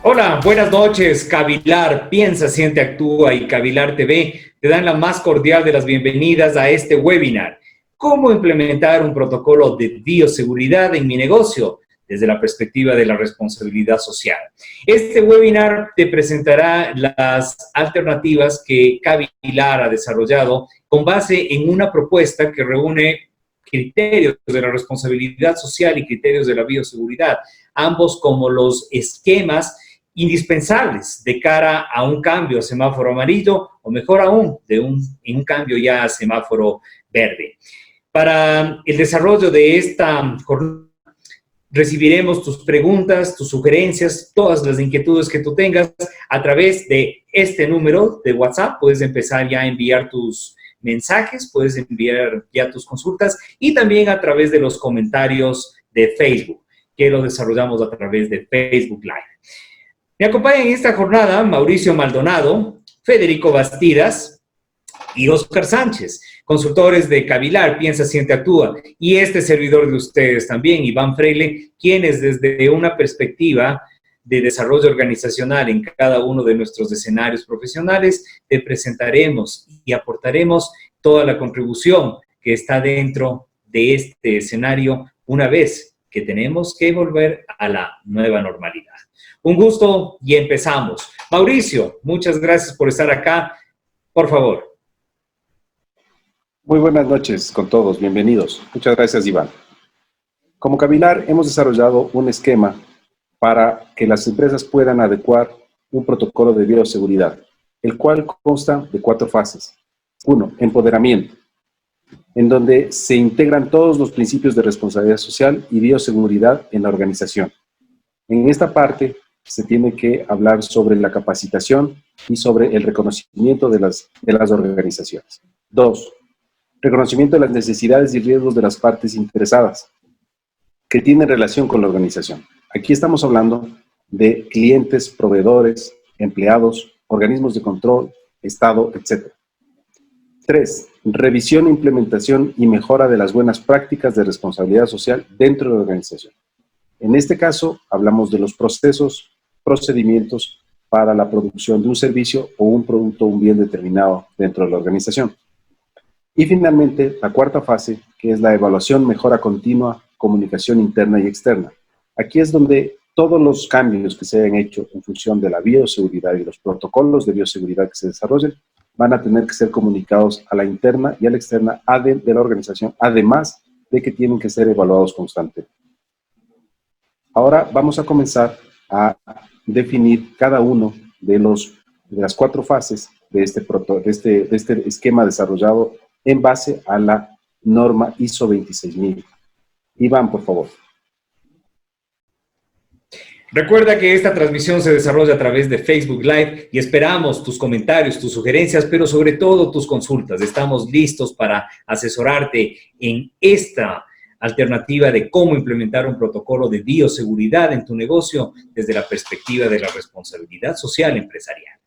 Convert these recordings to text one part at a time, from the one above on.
Hola, buenas noches. Cavilar, piensa, siente, actúa y Cavilar TV te dan la más cordial de las bienvenidas a este webinar. ¿Cómo implementar un protocolo de bioseguridad en mi negocio desde la perspectiva de la responsabilidad social? Este webinar te presentará las alternativas que Cavilar ha desarrollado con base en una propuesta que reúne criterios de la responsabilidad social y criterios de la bioseguridad, ambos como los esquemas indispensables de cara a un cambio a semáforo amarillo o mejor aún, en un cambio ya a semáforo verde. Para el desarrollo de esta jornada, recibiremos tus preguntas, tus sugerencias, todas las inquietudes que tú tengas a través de este número de WhatsApp. Puedes empezar ya a enviar tus mensajes, puedes enviar ya tus consultas y también a través de los comentarios de Facebook, que lo desarrollamos a través de Facebook Live. Me acompañan en esta jornada Mauricio Maldonado, Federico Bastidas y Oscar Sánchez, consultores de Cavilar, Piensa, Siente, Actúa, y este servidor de ustedes también, Iván Freile, quienes desde una perspectiva de desarrollo organizacional en cada uno de nuestros escenarios profesionales, te presentaremos y aportaremos toda la contribución que está dentro de este escenario una vez que tenemos que volver a la nueva normalidad. Un gusto y empezamos. Mauricio, muchas gracias por estar acá. Por favor. Muy buenas noches con todos, bienvenidos. Muchas gracias, Iván. Como Cavilar hemos desarrollado un esquema para que las empresas puedan adecuar un protocolo de bioseguridad, el cual consta de 4 fases. 1. Empoderamiento, en donde se integran todos los principios de responsabilidad social y bioseguridad en la organización. En esta parte se tiene que hablar sobre la capacitación y sobre el reconocimiento de las organizaciones. 2. Reconocimiento de las necesidades y riesgos de las partes interesadas que tienen relación con la organización. Aquí estamos hablando de clientes, proveedores, empleados, organismos de control, Estado, etc. 3. Revisión, implementación y mejora de las buenas prácticas de responsabilidad social dentro de la organización. En este caso, hablamos de los procesos, procedimientos para la producción de un servicio o un producto o un bien determinado dentro de la organización. Y finalmente, la 4ª fase, que es la evaluación, mejora continua, comunicación interna y externa. Aquí es donde todos los cambios que se hayan hecho en función de la bioseguridad y los protocolos de bioseguridad que se desarrollen van a tener que ser comunicados a la interna y a la externa de la organización, además de que tienen que ser evaluados constantemente. Ahora vamos a comenzar a definir cada uno de las 4 fases de este esquema desarrollado en base a la norma ISO 26000. Iván, por favor. Recuerda que esta transmisión se desarrolla a través de Facebook Live y esperamos tus comentarios, tus sugerencias, pero sobre todo tus consultas. Estamos listos para asesorarte en esta alternativa de cómo implementar un protocolo de bioseguridad en tu negocio desde la perspectiva de la responsabilidad social empresarial.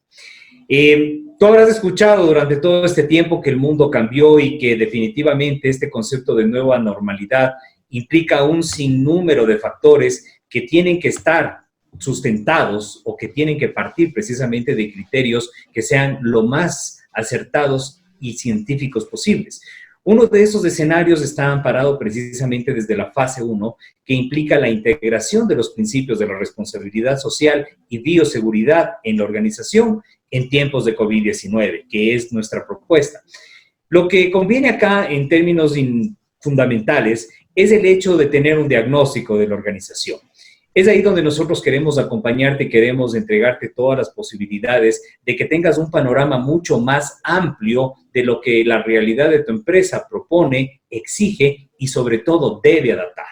Tú habrás escuchado durante todo este tiempo que el mundo cambió y que definitivamente este concepto de nueva normalidad implica un sinnúmero de factores que tienen que estar sustentados o que tienen que partir precisamente de criterios que sean lo más acertados y científicos posibles. Uno de esos escenarios está amparado precisamente desde la fase 1, que implica la integración de los principios de la responsabilidad social y bioseguridad en la organización en tiempos de COVID-19, que es nuestra propuesta. Lo que conviene acá en términos fundamentales es el hecho de tener un diagnóstico de la organización. Es ahí donde nosotros queremos acompañarte, queremos entregarte todas las posibilidades de que tengas un panorama mucho más amplio de lo que la realidad de tu empresa propone, exige y sobre todo debe adaptar.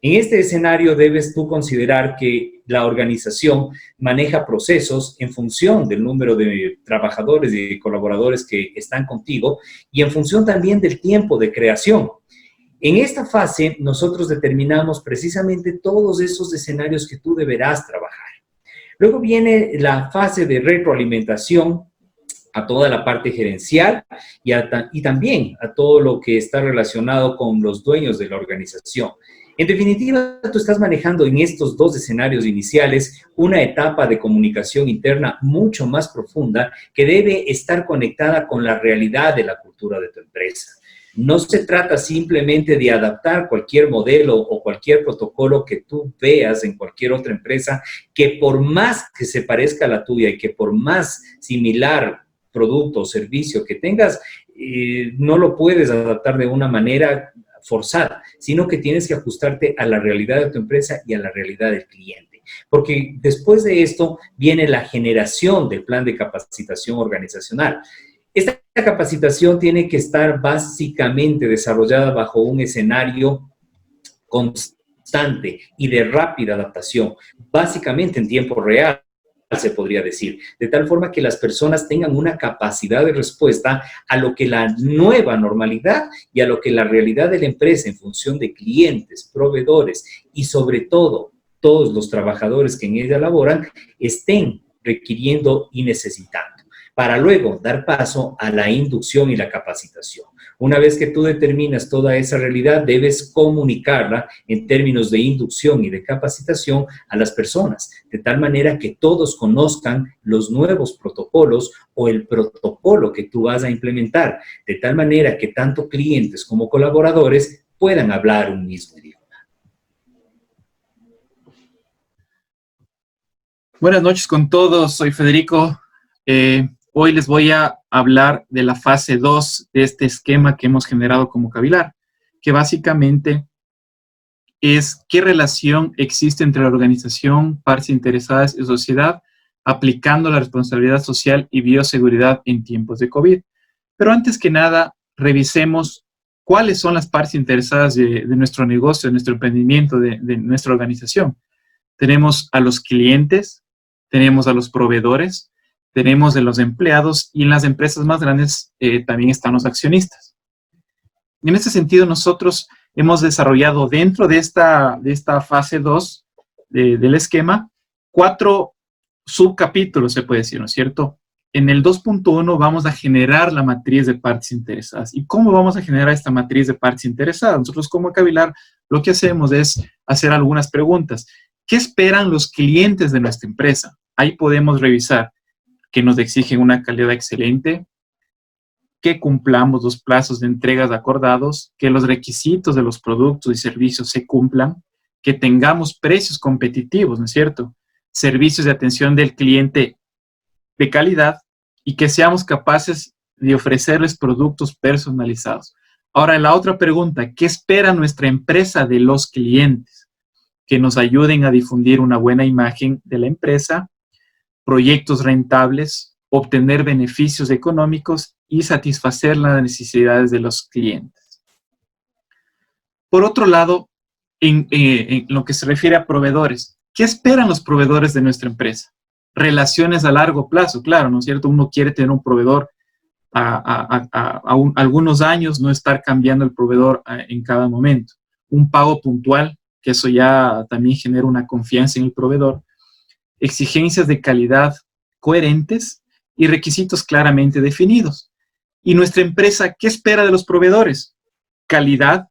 En este escenario debes tú considerar que la organización maneja procesos en función del número de trabajadores y colaboradores que están contigo y en función también del tiempo de creación. En esta fase, nosotros determinamos precisamente todos esos escenarios que tú deberás trabajar. Luego viene la fase de retroalimentación a toda la parte gerencial y también a todo lo que está relacionado con los dueños de la organización. En definitiva, tú estás manejando en estos dos escenarios iniciales una etapa de comunicación interna mucho más profunda que debe estar conectada con la realidad de la cultura de tu empresa. No se trata simplemente de adaptar cualquier modelo o cualquier protocolo que tú veas en cualquier otra empresa, que por más que se parezca a la tuya y que por más similar producto o servicio que tengas, no lo puedes adaptar de una manera forzada, sino que tienes que ajustarte a la realidad de tu empresa y a la realidad del cliente. Porque después de esto viene la generación del plan de capacitación organizacional. Esta capacitación tiene que estar básicamente desarrollada bajo un escenario constante y de rápida adaptación, básicamente en tiempo real, se podría decir, de tal forma que las personas tengan una capacidad de respuesta a lo que la nueva normalidad y a lo que la realidad de la empresa en función de clientes, proveedores y sobre todo todos los trabajadores que en ella laboran estén requiriendo y necesitando, para luego dar paso a la inducción y la capacitación. Una vez que tú determinas toda esa realidad, debes comunicarla en términos de inducción y de capacitación a las personas, de tal manera que todos conozcan los nuevos protocolos o el protocolo que tú vas a implementar, de tal manera que tanto clientes como colaboradores puedan hablar un mismo idioma. Buenas noches con todos, soy Federico. Hoy les voy a hablar de la fase 2 de este esquema que hemos generado como Cavilar, que básicamente es qué relación existe entre la organización, partes interesadas y sociedad, aplicando la responsabilidad social y bioseguridad en tiempos de COVID. Pero antes que nada, revisemos cuáles son las partes interesadas de nuestro negocio, de nuestro emprendimiento, de nuestra organización. Tenemos a los clientes, tenemos a los proveedores, tenemos de los empleados y en las empresas más grandes también están los accionistas. En este sentido, nosotros hemos desarrollado dentro de esta fase 2 del esquema 4 subcapítulos, se puede decir, ¿no es cierto? En el 2.1 vamos a generar la matriz de partes interesadas. ¿Y cómo vamos a generar esta matriz de partes interesadas? Nosotros como Cavilar lo que hacemos es hacer algunas preguntas. ¿Qué esperan los clientes de nuestra empresa? Ahí podemos revisar que nos exigen una calidad excelente, que cumplamos los plazos de entregas acordados, que los requisitos de los productos y servicios se cumplan, que tengamos precios competitivos, ¿no es cierto? Servicios de atención del cliente de calidad y que seamos capaces de ofrecerles productos personalizados. Ahora, la otra pregunta, ¿qué espera nuestra empresa de los clientes? Que nos ayuden a difundir una buena imagen de la empresa, proyectos rentables, obtener beneficios económicos y satisfacer las necesidades de los clientes. Por otro lado, en lo que se refiere a proveedores, ¿qué esperan los proveedores de nuestra empresa? Relaciones a largo plazo, claro, ¿no es cierto? Uno quiere tener un proveedor algunos años, no estar cambiando el proveedor en cada momento. Un pago puntual, que eso ya también genera una confianza en el proveedor. Exigencias de calidad coherentes y requisitos claramente definidos. ¿Y nuestra empresa qué espera de los proveedores? Calidad,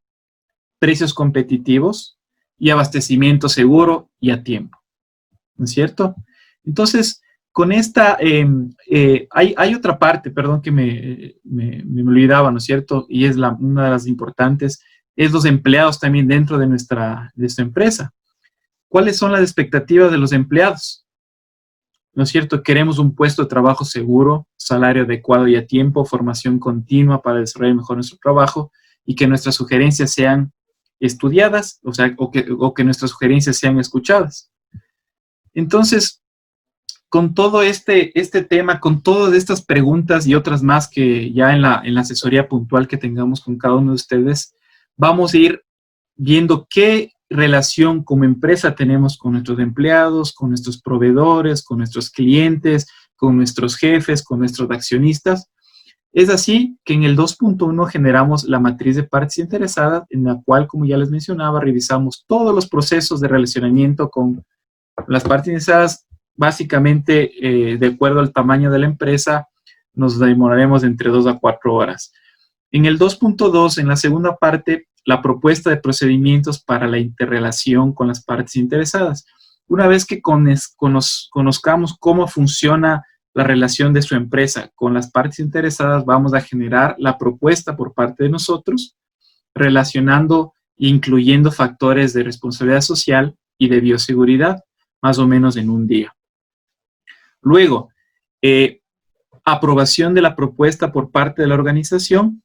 precios competitivos y abastecimiento seguro y a tiempo. ¿No es cierto? Entonces, con esta, hay otra parte, perdón, que me olvidaba, ¿no es cierto? Y es una de las importantes, es los empleados también dentro de nuestra empresa. ¿Cuáles son las expectativas de los empleados? ¿No es cierto? Queremos un puesto de trabajo seguro, salario adecuado y a tiempo, formación continua para desarrollar mejor nuestro trabajo y que nuestras sugerencias sean estudiadas, o que nuestras sugerencias sean escuchadas. Entonces, con todo este tema, con todas estas preguntas y otras más que ya en la asesoría puntual que tengamos con cada uno de ustedes, vamos a ir viendo qué relación como empresa tenemos con nuestros empleados, con nuestros proveedores, con nuestros clientes, con nuestros jefes, con nuestros accionistas. Es así que en el 2.1 generamos la matriz de partes interesadas, en la cual, como ya les mencionaba, revisamos todos los procesos de relacionamiento con las partes interesadas. Básicamente, de acuerdo al tamaño de la empresa, nos demoraremos entre 2 a 4 horas. En el 2.2, en la segunda parte, la propuesta de procedimientos para la interrelación con las partes interesadas. Una vez que conozcamos cómo funciona la relación de su empresa con las partes interesadas, vamos a generar la propuesta por parte de nosotros, relacionando e incluyendo factores de responsabilidad social y de bioseguridad, más o menos en un día. Luego, aprobación de la propuesta por parte de la organización.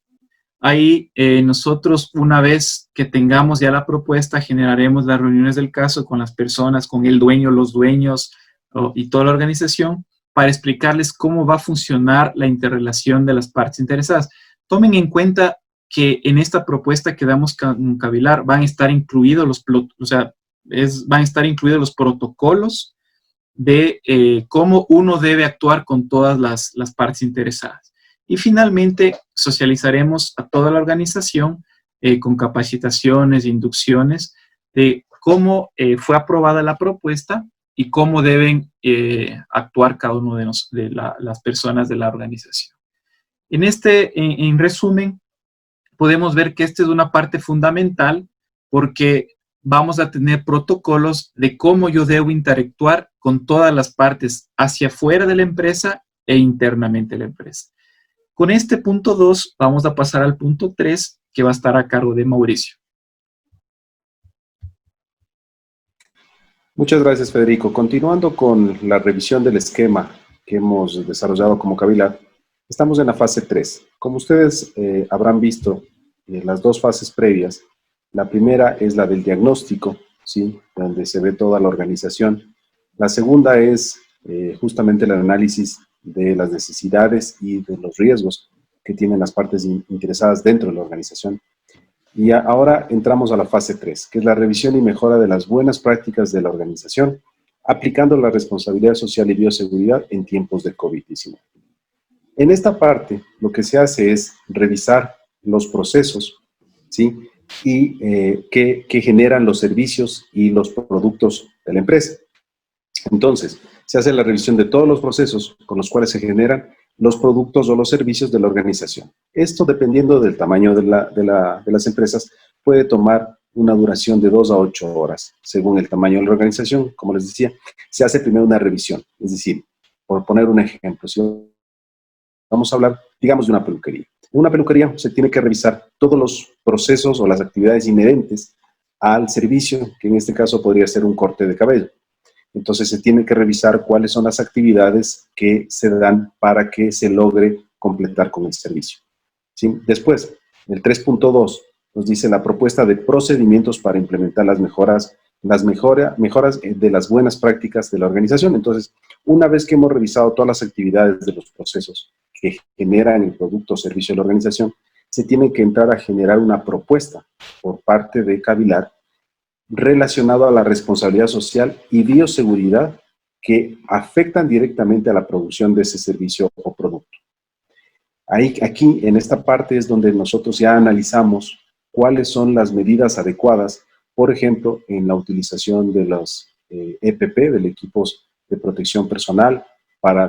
Ahí nosotros, una vez que tengamos ya la propuesta, generaremos las reuniones del caso con las personas, con el dueño, los dueños y toda la organización para explicarles cómo va a funcionar la interrelación de las partes interesadas. Tomen en cuenta que en esta propuesta que damos con Cavilar van a estar incluidos los protocolos de cómo uno debe actuar con todas las partes interesadas. Y finalmente, socializaremos a toda la organización con capacitaciones, inducciones de cómo fue aprobada la propuesta y cómo deben actuar cada uno de las personas de la organización. En resumen, podemos ver que esta es una parte fundamental porque vamos a tener protocolos de cómo yo debo interactuar con todas las partes hacia afuera de la empresa e internamente de la empresa. Con este punto 2 vamos a pasar al punto 3 que va a estar a cargo de Mauricio. Muchas gracias, Federico. Continuando con la revisión del esquema que hemos desarrollado como Cavilar, estamos en la fase 3. Como ustedes habrán visto en las dos fases previas, la primera es la del diagnóstico, ¿sí?, donde se ve toda la organización. La segunda es justamente el análisis de las necesidades y de los riesgos que tienen las partes interesadas dentro de la organización. Y ahora entramos a la fase 3, que es la revisión y mejora de las buenas prácticas de la organización, aplicando la responsabilidad social y bioseguridad en tiempos de COVID-19. En esta parte, lo que se hace es revisar los procesos, ¿sí?, y que generan los servicios y los productos de la empresa. Entonces, se hace la revisión de todos los procesos con los cuales se generan los productos o los servicios de la organización. Esto, dependiendo del tamaño de las empresas, puede tomar una duración de 2 a 8 horas, según el tamaño de la organización. Como les decía, se hace primero una revisión. Es decir, por poner un ejemplo, si vamos a hablar, digamos, de una peluquería. En una peluquería se tiene que revisar todos los procesos o las actividades inherentes al servicio, que en este caso podría ser un corte de cabello. Entonces se tiene que revisar cuáles son las actividades que se dan para que se logre completar con el servicio, ¿sí? Después, el 3.2 nos dice la propuesta de procedimientos para implementar las mejoras de las buenas prácticas de la organización. Entonces, una vez que hemos revisado todas las actividades de los procesos que generan el producto o servicio de la organización, se tiene que entrar a generar una propuesta por parte de Cavilar relacionado a la responsabilidad social y bioseguridad que afectan directamente a la producción de ese servicio o producto. Aquí, en esta parte, es donde nosotros ya analizamos cuáles son las medidas adecuadas, por ejemplo, en la utilización de los EPP, de equipos de protección personal,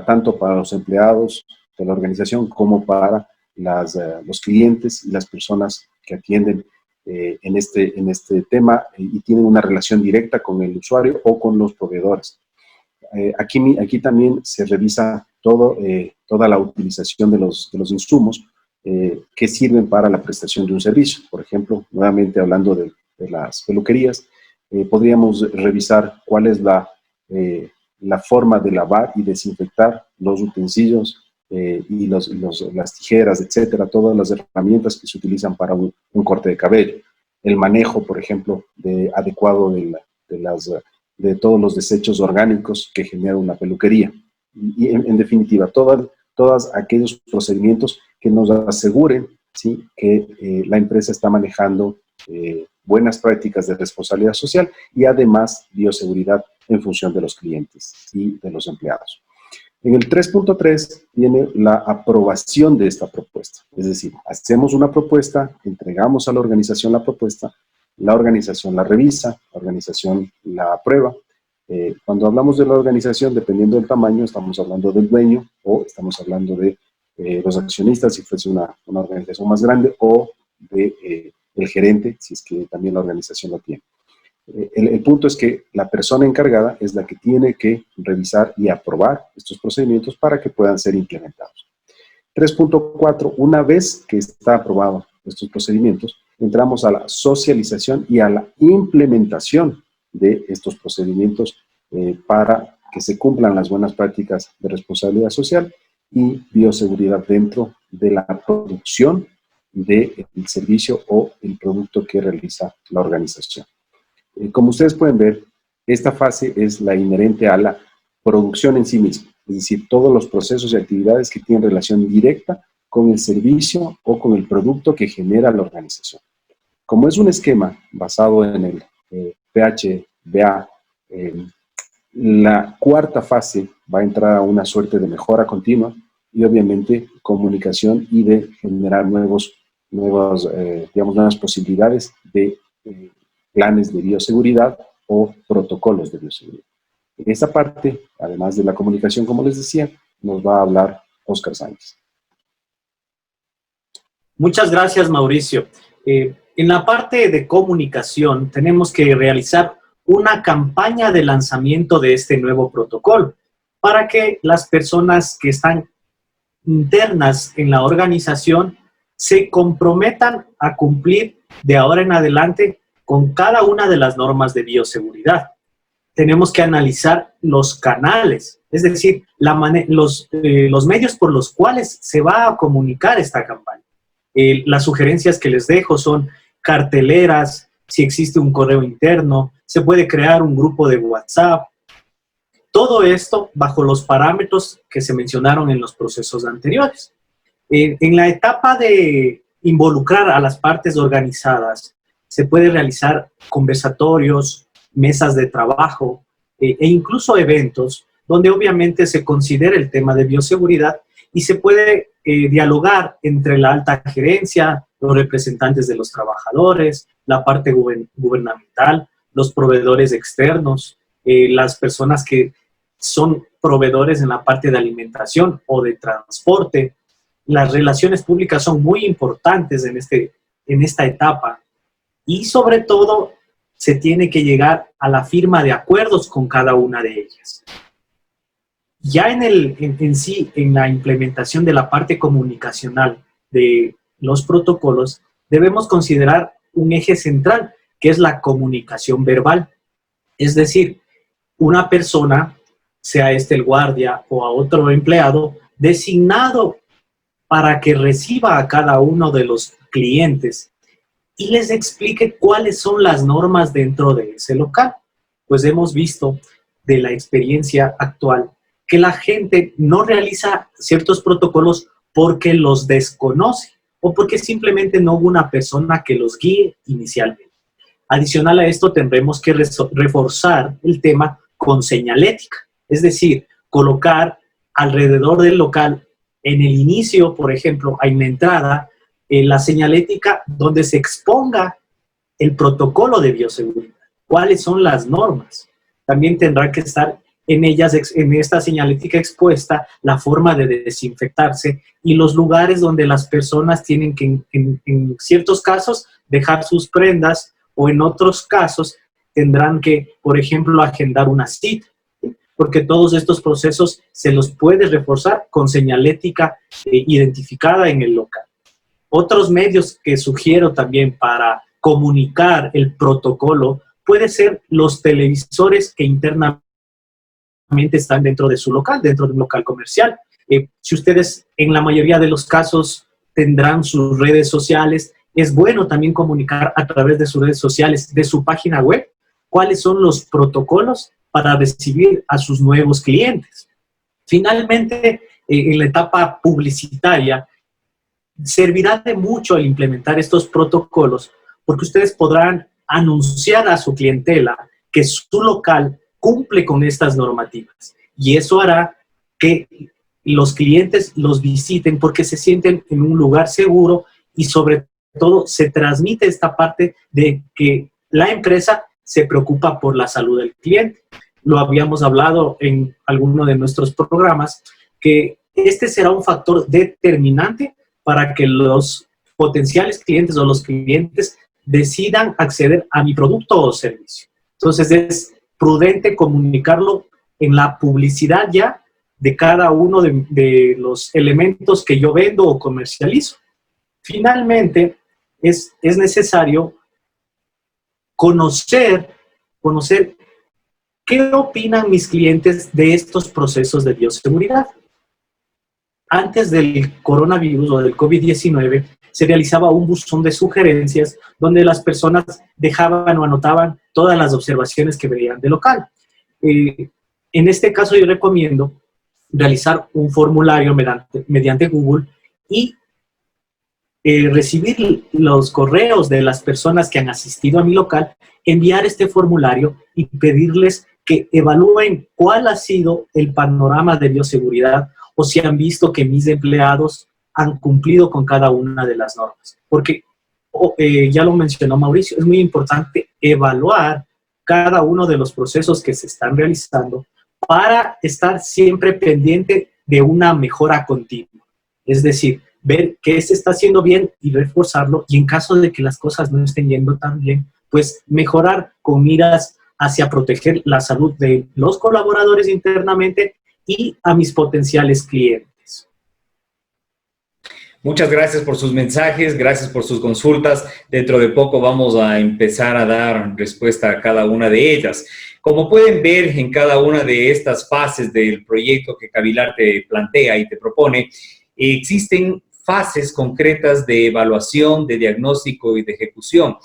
tanto para los empleados de la organización como para los clientes y las personas que atienden en este tema y tienen una relación directa con el usuario o con los proveedores. Aquí también se revisa toda la utilización de los insumos que sirven para la prestación de un servicio. Por ejemplo, nuevamente hablando de las peluquerías, podríamos revisar cuál es la forma de lavar y desinfectar los utensilios y las tijeras, etcétera, todas las herramientas que se utilizan para un corte de cabello. El manejo, por ejemplo, adecuado de todos los desechos orgánicos que genera una peluquería. Y en definitiva, todos aquellos procedimientos que nos aseguren, ¿sí?, que la empresa está manejando buenas prácticas de responsabilidad social y además bioseguridad en función de los clientes y de los empleados. En el 3.3 viene la aprobación de esta propuesta. Es decir, hacemos una propuesta, entregamos a la organización la propuesta, la organización la revisa, la organización la aprueba. Cuando hablamos de la organización, dependiendo del tamaño, estamos hablando del dueño o estamos hablando de los accionistas, si fuese una organización más grande, o de el gerente, si es que también la organización lo tiene. El punto es que la persona encargada es la que tiene que revisar y aprobar estos procedimientos para que puedan ser implementados. 3.4, una vez que está aprobado estos procedimientos, entramos a la socialización y a la implementación de estos procedimientos para que se cumplan las buenas prácticas de responsabilidad social y bioseguridad dentro de la producción del servicio o el producto que realiza la organización. Como ustedes pueden ver, esta fase es la inherente a la producción en sí misma, es decir, todos los procesos y actividades que tienen relación directa con el servicio o con el producto que genera la organización. Como es un esquema basado en el PHBA, la cuarta fase va a entrar a una suerte de mejora continua y obviamente comunicación y de generar nuevas posibilidades de planes de bioseguridad o protocolos de bioseguridad. En esta parte, además de la comunicación, como les decía, nos va a hablar Óscar Sánchez. Muchas gracias, Mauricio. En la parte de comunicación tenemos que realizar una campaña de lanzamiento de este nuevo protocolo para que las personas que están internas en la organización se comprometan a cumplir de ahora en adelante con cada una de las normas de bioseguridad. Tenemos que analizar los canales, es decir, los medios por los cuales se va a comunicar esta campaña. Las sugerencias que les dejo son carteleras, si existe un correo interno, se puede crear un grupo de WhatsApp. Todo esto bajo los parámetros que se mencionaron en los procesos anteriores. En la etapa de involucrar a las partes organizadas, se puede realizar conversatorios, mesas de trabajo e incluso eventos donde obviamente se considera el tema de bioseguridad y se puede dialogar entre la alta gerencia, los representantes de los trabajadores, la parte gubernamental, los proveedores externos, las personas que son proveedores en la parte de alimentación o de transporte. Las relaciones públicas son muy importantes en esta etapa y sobre todo se tiene que llegar a la firma de acuerdos con cada una de ellas. Ya en la implementación de la parte comunicacional de los protocolos, debemos considerar un eje central, que es la comunicación verbal. Es decir, una persona, sea el guardia o a otro empleado, designado para que reciba a cada uno de los clientes y les explique cuáles son las normas dentro de ese local. Pues hemos visto de la experiencia actual que la gente no realiza ciertos protocolos porque los desconoce o porque simplemente no hubo una persona que los guíe inicialmente. Adicional a esto, tendremos que reforzar el tema con señalética, es decir, colocar alrededor del local, en el inicio, por ejemplo, en la entrada, la señalética donde se exponga el protocolo de bioseguridad, cuáles son las normas. También tendrá que estar en esta señalética expuesta la forma de desinfectarse y los lugares donde las personas tienen que, en ciertos casos, dejar sus prendas o en otros casos tendrán que, por ejemplo, agendar una cita, porque todos estos procesos se los puede reforzar con señalética identificada en el local. Otros medios que sugiero también para comunicar el protocolo puede ser los televisores que internamente están dentro de su local, dentro de un local comercial. Si ustedes en la mayoría de los casos tendrán sus redes sociales, es bueno también comunicar a través de sus redes sociales, de su página web, cuáles son los protocolos para recibir a sus nuevos clientes. Finalmente, en la etapa publicitaria, servirá de mucho al implementar estos protocolos porque ustedes podrán anunciar a su clientela que su local cumple con estas normativas y eso hará que los clientes los visiten porque se sienten en un lugar seguro y sobre todo se transmite esta parte de que la empresa se preocupa por la salud del cliente. Lo habíamos hablado en alguno de nuestros programas, que este será un factor determinante para que los potenciales clientes o los clientes decidan acceder a mi producto o servicio. Entonces es prudente comunicarlo en la publicidad ya de cada uno de los elementos que yo vendo o comercializo. Finalmente, es necesario conocer qué opinan mis clientes de estos procesos de bioseguridad. Antes del coronavirus o del COVID-19, se realizaba un buzón de sugerencias donde las personas dejaban o anotaban todas las observaciones que veían del local. En este caso, yo recomiendo realizar un formulario mediante Google y recibir los correos de las personas que han asistido a mi local, enviar este formulario y pedirles que evalúen cuál ha sido el panorama de bioseguridad o si han visto que mis empleados han cumplido con cada una de las normas. Porque, ya lo mencionó Mauricio, es muy importante evaluar cada uno de los procesos que se están realizando para estar siempre pendiente de una mejora continua. Es decir, ver qué se está haciendo bien y reforzarlo, y en caso de que las cosas no estén yendo tan bien, pues mejorar con miras hacia proteger la salud de los colaboradores internamente y a mis potenciales clientes. Muchas gracias por sus mensajes, gracias por sus consultas. Dentro de poco vamos a empezar a dar respuesta a cada una de ellas. Como pueden ver en cada una de estas fases del proyecto que Cavilar te plantea y te propone, existen fases concretas de evaluación, de diagnóstico y de ejecución.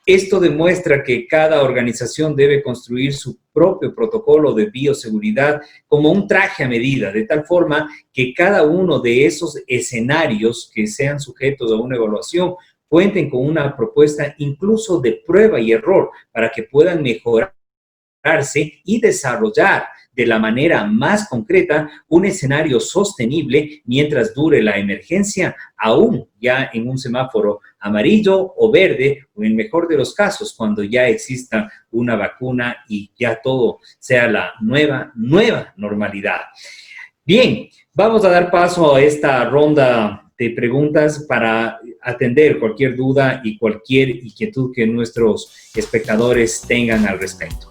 Esto demuestra que cada organización debe construir su propio protocolo de bioseguridad como un traje a medida, de tal forma que cada uno de esos escenarios que sean sujetos a una evaluación cuenten con una propuesta incluso de prueba y error para que puedan mejorarse y desarrollar de la manera más concreta un escenario sostenible mientras dure la emergencia, aún ya en un semáforo amarillo o verde, o en el mejor de los casos, cuando ya exista una vacuna y ya todo sea la nueva normalidad. Bien, vamos a dar paso a esta ronda de preguntas para atender cualquier duda y cualquier inquietud que nuestros espectadores tengan al respecto.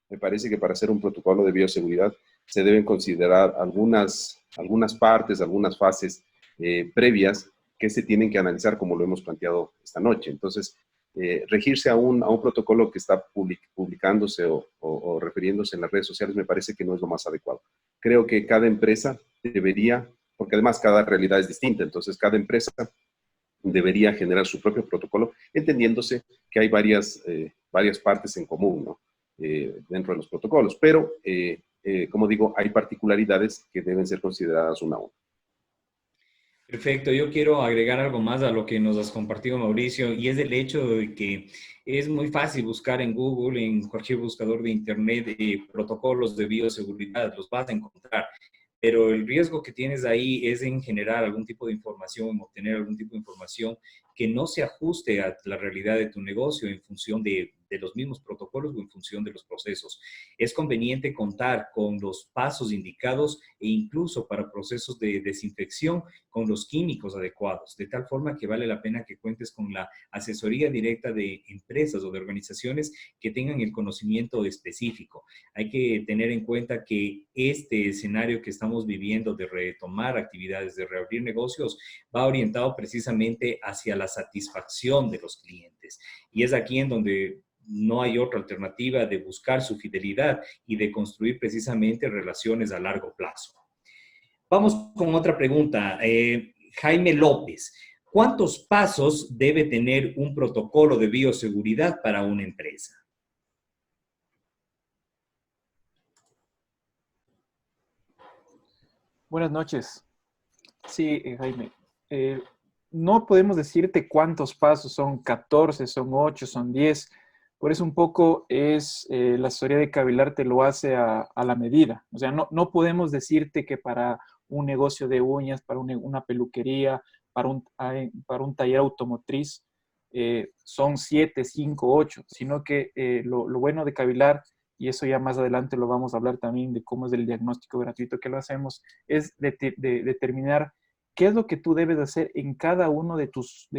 Me parece que para hacer un protocolo de bioseguridad se deben considerar algunas partes, algunas fases previas que se tienen que analizar como lo hemos planteado esta noche. Entonces, regirse a un protocolo que está publicándose o refiriéndose en las redes sociales me parece que no es lo más adecuado. Creo que cada empresa debería, porque además cada realidad es distinta, entonces cada empresa debería generar su propio protocolo, entendiéndose que hay varias partes en común, ¿no? Dentro de los protocolos, pero como digo, hay particularidades que deben ser consideradas una a una. Perfecto, yo quiero agregar algo más a lo que nos has compartido, Mauricio, y es el hecho de que es muy fácil buscar en Google, en cualquier buscador de Internet, protocolos de bioseguridad, los vas a encontrar. Pero el riesgo que tienes ahí es en generar algún tipo de información, en obtener algún tipo de información que no se ajuste a la realidad de tu negocio en función de los mismos protocolos o en función de los procesos. Es conveniente contar con los pasos indicados e incluso para procesos de desinfección con los químicos adecuados, de tal forma que vale la pena que cuentes con la asesoría directa de empresas o de organizaciones que tengan el conocimiento específico. Hay que tener en cuenta que este escenario que estamos viviendo de retomar actividades, de reabrir negocios, va orientado precisamente hacia la satisfacción de los clientes. Y es aquí en donde no hay otra alternativa de buscar su fidelidad y de construir precisamente relaciones a largo plazo. Vamos con otra pregunta. Jaime López, ¿cuántos pasos debe tener un protocolo de bioseguridad para una empresa? Buenas noches. Sí, Jaime. No podemos decirte cuántos pasos, son 14, son 8, son 10. Por eso un poco es la asesoría de Cavilar te lo hace a la medida. O sea, no podemos decirte que para un negocio de uñas, para una peluquería, para un taller automotriz, son 7, 5, 8, sino que lo bueno de Cavilar, y eso ya más adelante lo vamos a hablar también de cómo es el diagnóstico gratuito que lo hacemos, es de determinar qué es lo que tú debes hacer en cada uno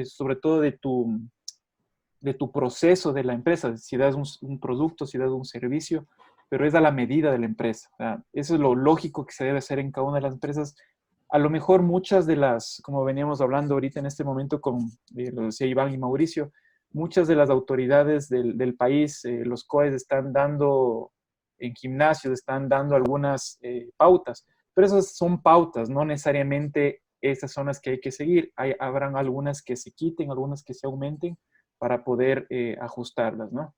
sobre todo de tu proceso de la empresa, si das un producto, si das un servicio, pero es a la medida de la empresa. O sea, eso es lo lógico que se debe hacer en cada una de las empresas. A lo mejor muchas de las, como veníamos hablando ahorita en este momento con lo decía Iván y Mauricio, muchas de las autoridades del país, los COEs están dando, en gimnasios están dando algunas pautas, pero esas son pautas, no necesariamente esas son las que hay que seguir. Habrán algunas que se quiten, algunas que se aumenten para poder ajustarlas, ¿no?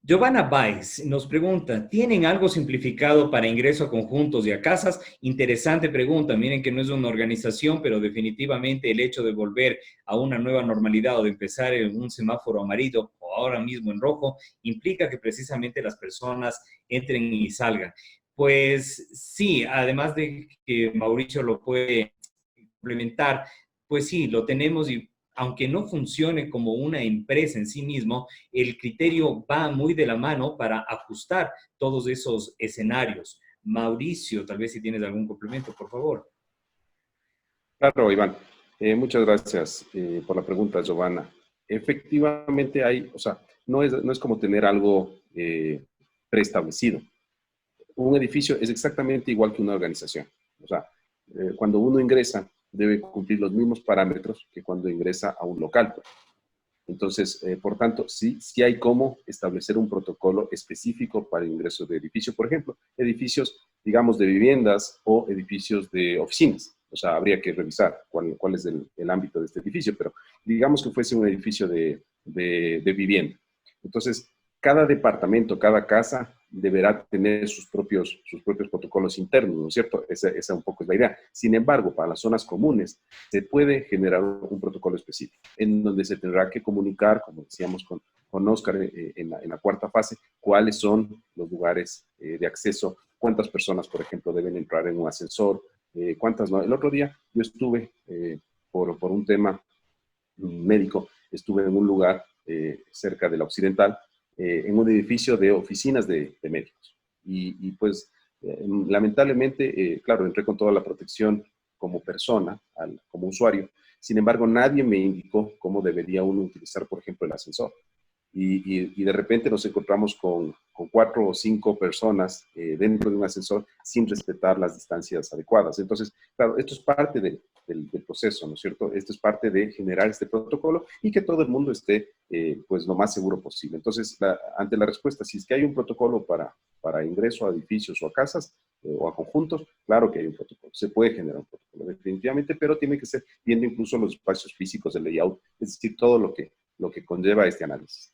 Giovanna Baez nos pregunta, ¿tienen algo simplificado para ingreso a conjuntos y a casas? Interesante pregunta. Miren que no es una organización, pero definitivamente el hecho de volver a una nueva normalidad o de empezar en un semáforo amarillo o ahora mismo en rojo, implica que precisamente las personas entren y salgan. Pues sí, además de que Mauricio lo puede implementar, pues sí, lo tenemos y aunque no funcione como una empresa en sí mismo, el criterio va muy de la mano para ajustar todos esos escenarios. Mauricio, tal vez si tienes algún complemento, por favor. Claro, Iván. Muchas gracias por la pregunta, Giovanna. Efectivamente hay, o sea, no es como tener algo preestablecido. Un edificio es exactamente igual que una organización. O sea, cuando uno ingresa, debe cumplir los mismos parámetros que cuando ingresa a un local. Entonces, por tanto, sí hay cómo establecer un protocolo específico para el ingreso de edificios. Por ejemplo, edificios, digamos, de viviendas o edificios de oficinas. O sea, habría que revisar cuál es el ámbito de este edificio, pero digamos que fuese un edificio de vivienda. Entonces, cada departamento, cada casa deberá tener sus propios protocolos internos, ¿no es cierto? Esa un poco es la idea. Sin embargo, para las zonas comunes se puede generar un protocolo específico en donde se tendrá que comunicar, como decíamos con Oscar en la cuarta fase, cuáles son los lugares de acceso, cuántas personas, por ejemplo, deben entrar en un ascensor, cuántas no. El otro día yo estuve, por un tema médico, estuve en un lugar cerca de la Occidental, en un edificio de oficinas de médicos. Y pues, lamentablemente, claro, entré con toda la protección como persona, como usuario. Sin embargo, nadie me indicó cómo debería uno utilizar, por ejemplo, el ascensor. Y de repente nos encontramos con 4 o 5 personas dentro de un ascensor sin respetar las distancias adecuadas. Entonces, claro, esto es parte del proceso, ¿no es cierto? Esto es parte de generar este protocolo y que todo el mundo esté, pues, lo más seguro posible. Entonces, ante la respuesta, si es que hay un protocolo para ingreso a edificios o a casas o a conjuntos, claro que hay un protocolo. Se puede generar un protocolo, definitivamente, pero tiene que ser viendo incluso los espacios físicos del layout, es decir, todo lo que conlleva este análisis.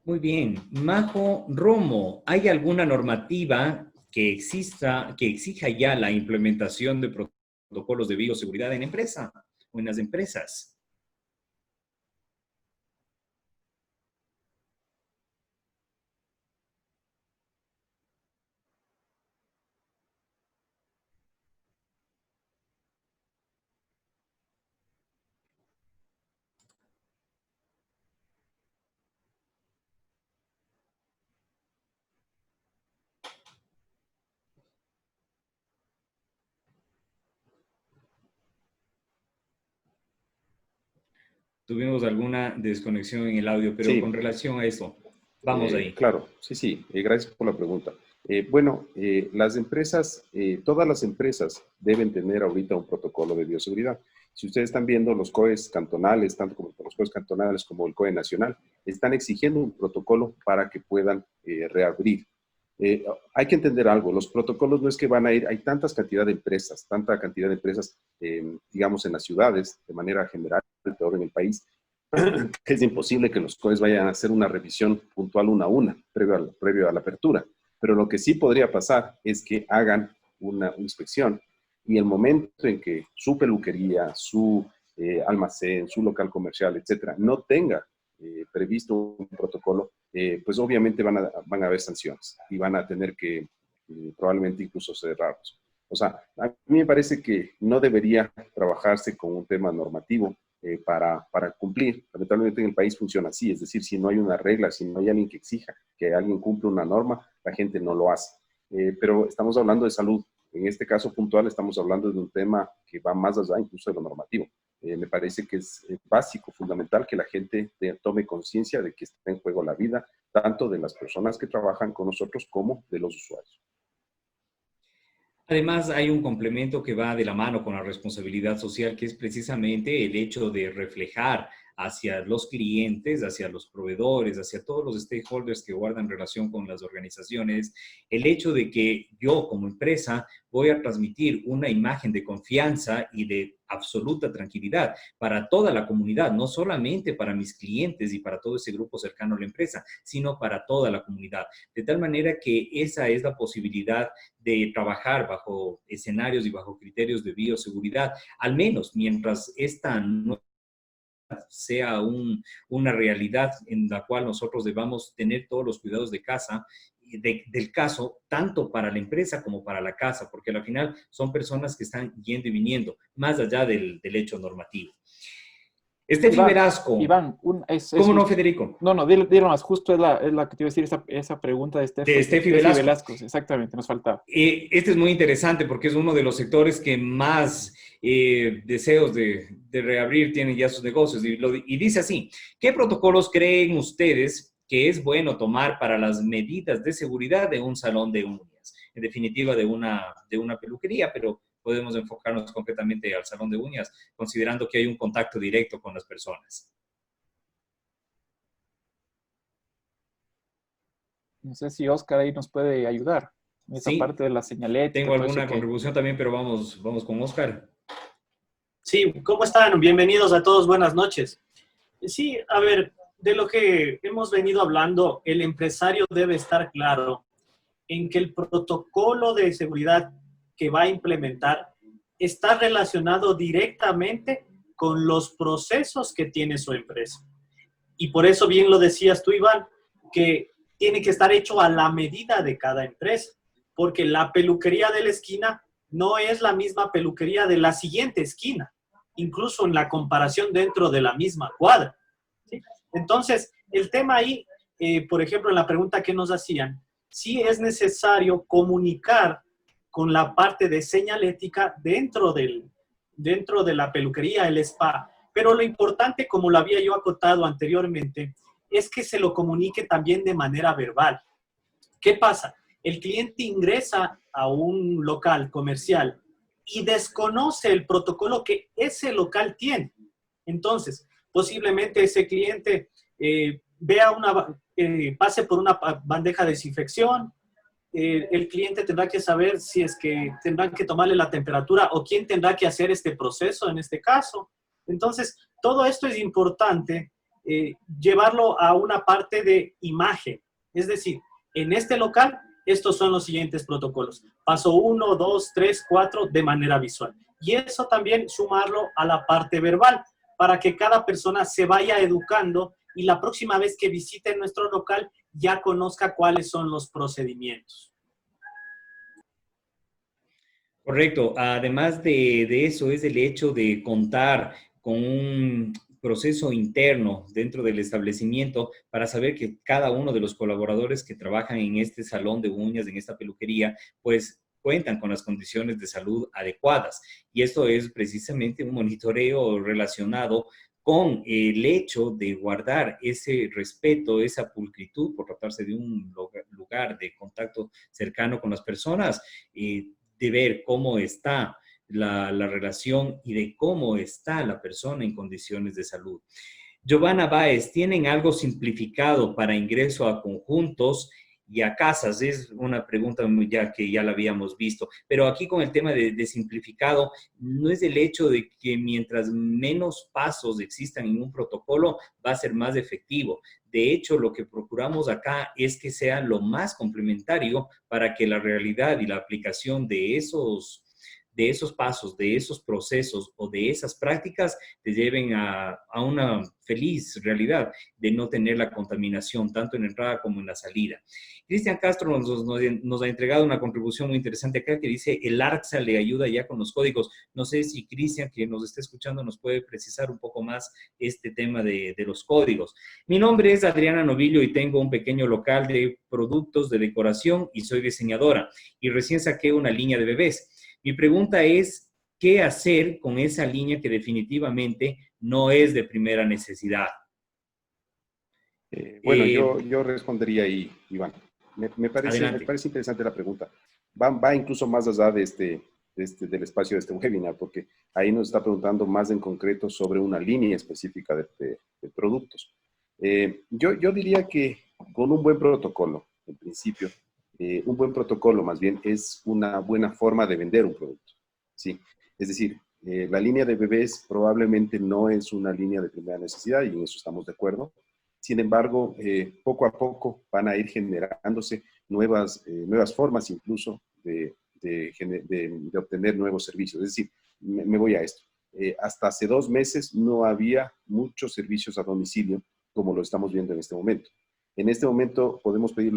Muy bien. Majo Romo, ¿hay alguna normativa que exija ya la implementación de protocolos de bioseguridad en empresa o en las empresas? Tuvimos alguna desconexión en el audio, pero Sí, con relación a eso, vamos ahí. claro, sí, gracias por la pregunta. Bueno, las empresas, todas las empresas deben tener ahorita un protocolo de bioseguridad. Si ustedes están viendo los COEs cantonales, tanto como los COEs cantonales como el COE nacional, están exigiendo un protocolo para que puedan reabrir. Hay que entender algo, los protocolos no es que van a ir, hay tanta cantidad de empresas, digamos, en las ciudades, de manera general, peor en el país, que es imposible que los COEs vayan a hacer una revisión puntual una a una, previo a la apertura. Pero lo que sí podría pasar es que hagan una inspección y el momento en que su peluquería, su almacén, su local comercial, etcétera, no tenga previsto un protocolo, pues obviamente van a haber sanciones y van a tener que probablemente incluso cerrarlos. O sea, a mí me parece que no debería trabajarse con un tema normativo para cumplir. Lamentablemente en el país funciona así, es decir, si no hay una regla, si no hay alguien que exija que alguien cumpla una norma, la gente no lo hace. Pero estamos hablando de salud. En este caso puntual estamos hablando de un tema que va más allá incluso de lo normativo. Me parece que es básico, fundamental, que la gente tome conciencia de que está en juego la vida, tanto de las personas que trabajan con nosotros como de los usuarios. Además, hay un complemento que va de la mano con la responsabilidad social, que es precisamente el hecho de reflejar hacia los clientes, hacia los proveedores, hacia todos los stakeholders que guardan relación con las organizaciones, el hecho de que yo como empresa voy a transmitir una imagen de confianza y de absoluta tranquilidad para toda la comunidad, no solamente para mis clientes y para todo ese grupo cercano a la empresa, sino para toda la comunidad. De tal manera que esa es la posibilidad de trabajar bajo escenarios y bajo criterios de bioseguridad, al menos mientras esta no sea una realidad en la cual nosotros debamos tener todos los cuidados de casa, del caso, tanto para la empresa como para la casa, porque al final son personas que están yendo y viniendo, más allá del hecho normativo. Estefi Velasco. Iván, ¿Cómo no, Federico? No, dilo más, justo es la que te iba a decir esa pregunta de Estefi Velasco. Exactamente, nos faltaba. Este es muy interesante porque es uno de los sectores que más deseos de reabrir tienen ya sus negocios. Y dice así, ¿qué protocolos creen ustedes que es bueno tomar para las medidas de seguridad de un salón de uñas? En definitiva, de una peluquería, pero podemos enfocarnos concretamente al salón de uñas, considerando que hay un contacto directo con las personas. No sé si Oscar ahí nos puede ayudar en esa parte de la señalética. Tengo alguna contribución también, pero vamos con Oscar. Sí, ¿cómo están? Bienvenidos a todos, buenas noches. Sí, a ver, de lo que hemos venido hablando, el empresario debe estar claro en que el protocolo de seguridad que va a implementar está relacionado directamente con los procesos que tiene su empresa. Y por eso bien lo decías tú, Iván, que tiene que estar hecho a la medida de cada empresa, porque la peluquería de la esquina no es la misma peluquería de la siguiente esquina, incluso en la comparación dentro de la misma cuadra, ¿sí? Entonces, el tema ahí, por ejemplo, en la pregunta que nos hacían, sí es necesario comunicar con la parte de señalética dentro de la peluquería, el spa. Pero lo importante, como lo había yo acotado anteriormente, es que se lo comunique también de manera verbal. ¿Qué pasa? El cliente ingresa a un local comercial y desconoce el protocolo que ese local tiene. Entonces, posiblemente ese cliente pase por una bandeja de desinfección, el cliente tendrá que saber si es que tendrán que tomarle la temperatura o quién tendrá que hacer este proceso en este caso. Entonces, todo esto es importante llevarlo a una parte de imagen. Es decir, en este local, estos son los siguientes protocolos. Paso 1, 2, 3, 4 de manera visual. Y eso también sumarlo a la parte verbal para que cada persona se vaya educando y la próxima vez que visite nuestro local ya conozca cuáles son los procedimientos. Correcto. Además de eso, es el hecho de contar con un proceso interno dentro del establecimiento para saber que cada uno de los colaboradores que trabajan en este salón de uñas, en esta peluquería, pues cuentan con las condiciones de salud adecuadas. Y esto es precisamente un monitoreo relacionado con el hecho de guardar ese respeto, esa pulcritud por tratarse de un lugar de contacto cercano con las personas, de ver cómo está la relación y de cómo está la persona en condiciones de salud. Giovanna Báez, ¿tienen algo simplificado para ingreso a conjuntos y a casas? Es una pregunta ya que ya la habíamos visto, pero aquí con el tema de simplificado, no es el hecho de que mientras menos pasos existan en un protocolo, va a ser más efectivo. De hecho, lo que procuramos acá es que sea lo más complementario para que la realidad y la aplicación de esos pasos, de esos procesos o de esas prácticas te lleven a una feliz realidad de no tener la contaminación tanto en la entrada como en la salida. Cristian Castro nos ha entregado una contribución muy interesante acá que dice el ARCSA le ayuda ya con los códigos. No sé si Cristian, que nos está escuchando, nos puede precisar un poco más este tema de los códigos. Mi nombre es Adriana Novillo y tengo un pequeño local de productos de decoración y soy diseñadora y recién saqué una línea de bebés. Mi pregunta es, ¿qué hacer con esa línea que definitivamente no es de primera necesidad? Bueno, yo respondería ahí, Iván. Me Adelante. parece interesante la pregunta. Va incluso más allá del espacio de este webinar, porque ahí nos está preguntando más en concreto sobre una línea específica de productos. Yo diría que con un buen protocolo, en principio, un buen protocolo más bien es una buena forma de vender un producto, ¿sí? Es decir, la línea de bebés probablemente no es una línea de primera necesidad y en eso estamos de acuerdo. Sin embargo, poco a poco van a ir generándose nuevas formas incluso de obtener nuevos servicios. Es decir, me voy a esto. Hasta hace 2 meses no había muchos servicios a domicilio como lo estamos viendo en este momento. En este momento podemos pedir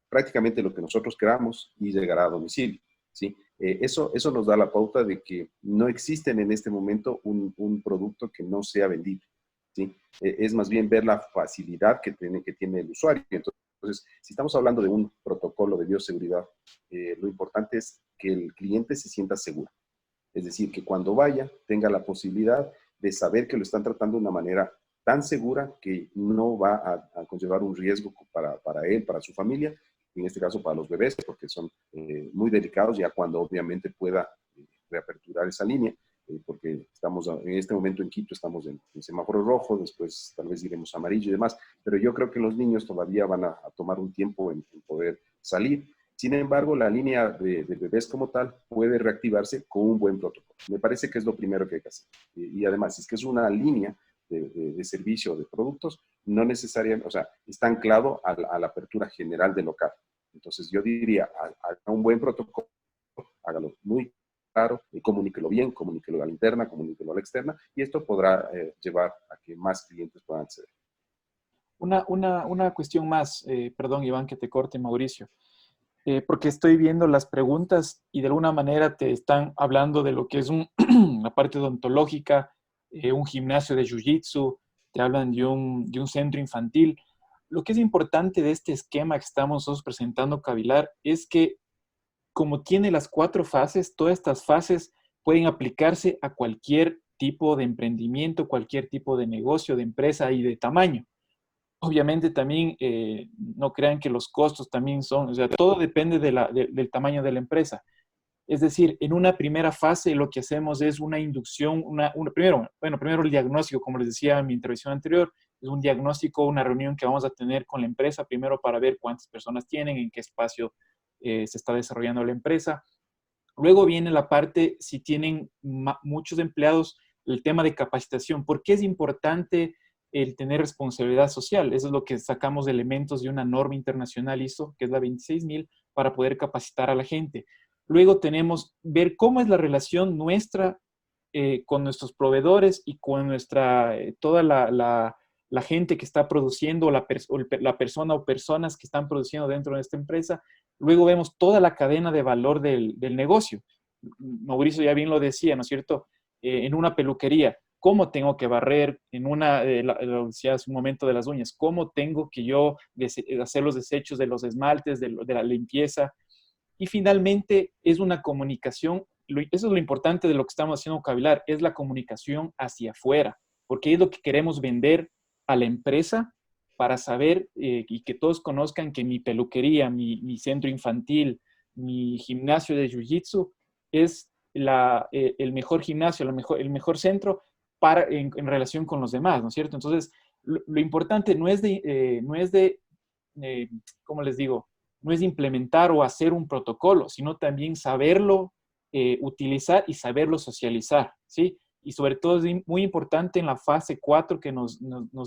prácticamente lo que nosotros queramos y llegará a domicilio, ¿sí? Eso nos da la pauta de que no existen en este momento un producto que no sea vendible, ¿sí? Es más bien ver la facilidad que tiene el usuario. Entonces, si estamos hablando de un protocolo de bioseguridad, lo importante es que el cliente se sienta seguro. Es decir, que cuando vaya tenga la posibilidad de saber que lo están tratando de una manera tan segura que no va a conllevar un riesgo para él, para su familia, en este caso para los bebés, porque son muy delicados ya cuando obviamente pueda reaperturar esa línea, porque estamos en este momento en Quito, estamos en semáforo rojo, después tal vez iremos a amarillo y demás, pero yo creo que los niños todavía van a tomar un tiempo en poder salir. Sin embargo, la línea de bebés como tal puede reactivarse con un buen protocolo. Me parece que es lo primero que hay que hacer. Y además, si es que es una línea de servicio o de productos, no necesariamente, o sea, está anclado a la apertura general del local. Entonces, yo diría, haga un buen protocolo, hágalo muy claro, y comuníquelo bien, comuníquelo a la interna, comuníquelo a la externa, y esto podrá llevar a que más clientes puedan acceder. Una cuestión más, perdón, Iván, que te corte, Mauricio. Porque estoy viendo las preguntas y de alguna manera te están hablando de lo que es la parte odontológica, un gimnasio de jiu-jitsu, te hablan de un centro infantil. Lo que es importante de este esquema que estamos nosotros presentando, Cavilar, es que como tiene las 4 fases, todas estas fases pueden aplicarse a cualquier tipo de emprendimiento, cualquier tipo de negocio, de empresa y de tamaño. Obviamente también no crean que los costos también son, o sea, todo depende del tamaño de la empresa. Es decir, en una primera fase lo que hacemos es una inducción, primero el diagnóstico, como les decía en mi intervención anterior, es un diagnóstico, una reunión que vamos a tener con la empresa, primero para ver cuántas personas tienen, en qué espacio se está desarrollando la empresa. Luego viene la parte, si tienen muchos empleados, el tema de capacitación. ¿Por qué es importante el tener responsabilidad social? Eso es lo que sacamos de elementos de una norma internacional ISO, que es la 26000, para poder capacitar a la gente. Luego tenemos ver cómo es la relación nuestra con nuestros proveedores y con toda la gente que está produciendo, la persona o personas que están produciendo dentro de esta empresa. Luego vemos toda la cadena de valor del negocio. Mauricio ya bien lo decía, ¿no es cierto? En una peluquería, ¿cómo tengo que barrer? Lo decía hace un momento de las uñas, ¿cómo tengo que yo hacer los desechos de los esmaltes, de la limpieza? Y finalmente es una comunicación, eso es lo importante de lo que estamos haciendo Cavilar, es la comunicación hacia afuera, porque es lo que queremos vender a la empresa para saber y que todos conozcan que mi peluquería, mi centro infantil, mi gimnasio de jiu-jitsu es el mejor gimnasio, el mejor centro en relación con los demás, ¿no es cierto? Entonces, lo importante no es ¿cómo les digo? no es implementar o hacer un protocolo, sino también saberlo utilizar y saberlo socializar, ¿sí? Y sobre todo es muy importante en la fase 4 que nos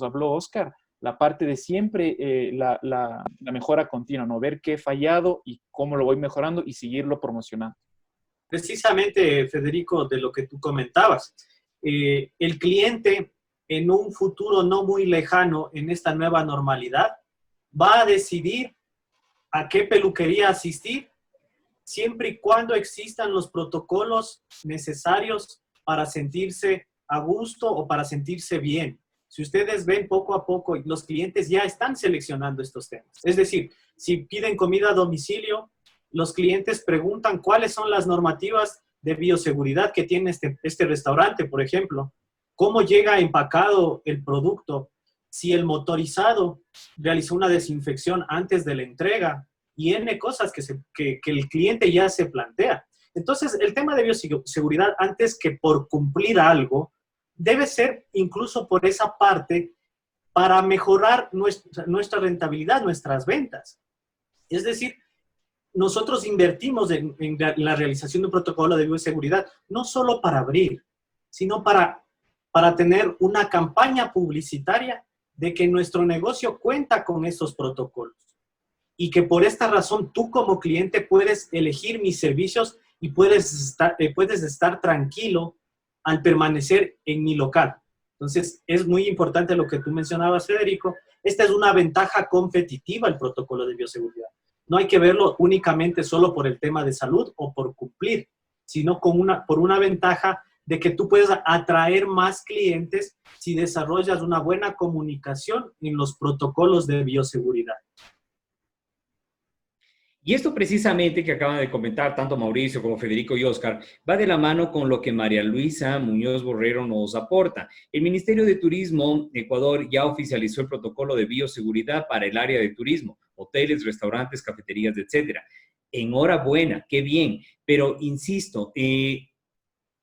habló Oscar, la parte de siempre la mejora continua, ¿no? Ver qué he fallado y cómo lo voy mejorando y seguirlo promocionando. Precisamente, Federico, de lo que tú comentabas, el cliente en un futuro no muy lejano, en esta nueva normalidad, va a decidir a qué peluquería asistir, siempre y cuando existan los protocolos necesarios para sentirse a gusto o para sentirse bien. Si ustedes ven poco a poco, los clientes ya están seleccionando estos temas. Es decir, si piden comida a domicilio, los clientes preguntan cuáles son las normativas de bioseguridad que tiene este restaurante, por ejemplo. ¿Cómo llega empacado el producto? Si el motorizado realizó una desinfección antes de la entrega, y N cosas que el cliente ya se plantea. Entonces, el tema de bioseguridad, antes que por cumplir algo, debe ser incluso por esa parte para mejorar nuestra rentabilidad, nuestras ventas. Es decir, nosotros invertimos en la realización de un protocolo de bioseguridad, no solo para abrir, sino para tener una campaña publicitaria de que nuestro negocio cuenta con estos protocolos. Y que por esta razón tú como cliente puedes elegir mis servicios y puedes estar tranquilo al permanecer en mi local. Entonces, es muy importante lo que tú mencionabas, Federico. Esta es una ventaja competitiva, el protocolo de bioseguridad. No hay que verlo únicamente solo por el tema de salud o por cumplir, sino por una ventaja de que tú puedes atraer más clientes si desarrollas una buena comunicación en los protocolos de bioseguridad. Y esto precisamente que acaban de comentar tanto Mauricio como Federico y Oscar, va de la mano con lo que María Luisa Muñoz Borrero nos aporta. El Ministerio de Turismo Ecuador ya oficializó el protocolo de bioseguridad para el área de turismo, hoteles, restaurantes, cafeterías, etcétera. Enhorabuena, qué bien, pero insisto,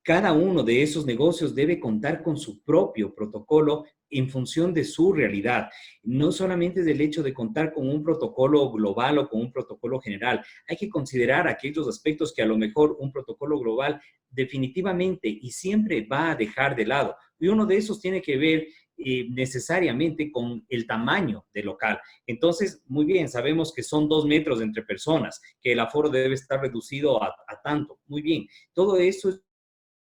cada uno de esos negocios debe contar con su propio protocolo en función de su realidad. No solamente del hecho de contar con un protocolo global o con un protocolo general. Hay que considerar aquellos aspectos que a lo mejor un protocolo global definitivamente y siempre va a dejar de lado. Y uno de esos tiene que ver necesariamente con el tamaño del local. Entonces, muy bien, sabemos que son 2 metros entre personas, que el aforo debe estar reducido a tanto. Muy bien, todo eso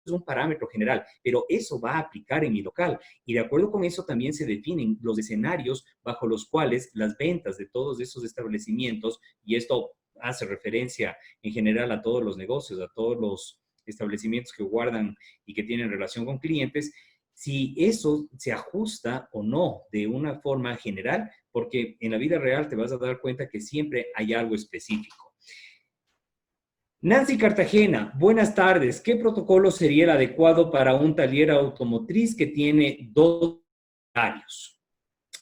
es un parámetro general, pero eso va a aplicar en mi local y de acuerdo con eso también se definen los escenarios bajo los cuales las ventas de todos esos establecimientos, y esto hace referencia en general a todos los negocios, a todos los establecimientos que guardan y que tienen relación con clientes, si eso se ajusta o no de una forma general, porque en la vida real te vas a dar cuenta que siempre hay algo específico. Nancy Cartagena, buenas tardes. ¿Qué protocolo sería el adecuado para un taller automotriz que tiene 2 horarios?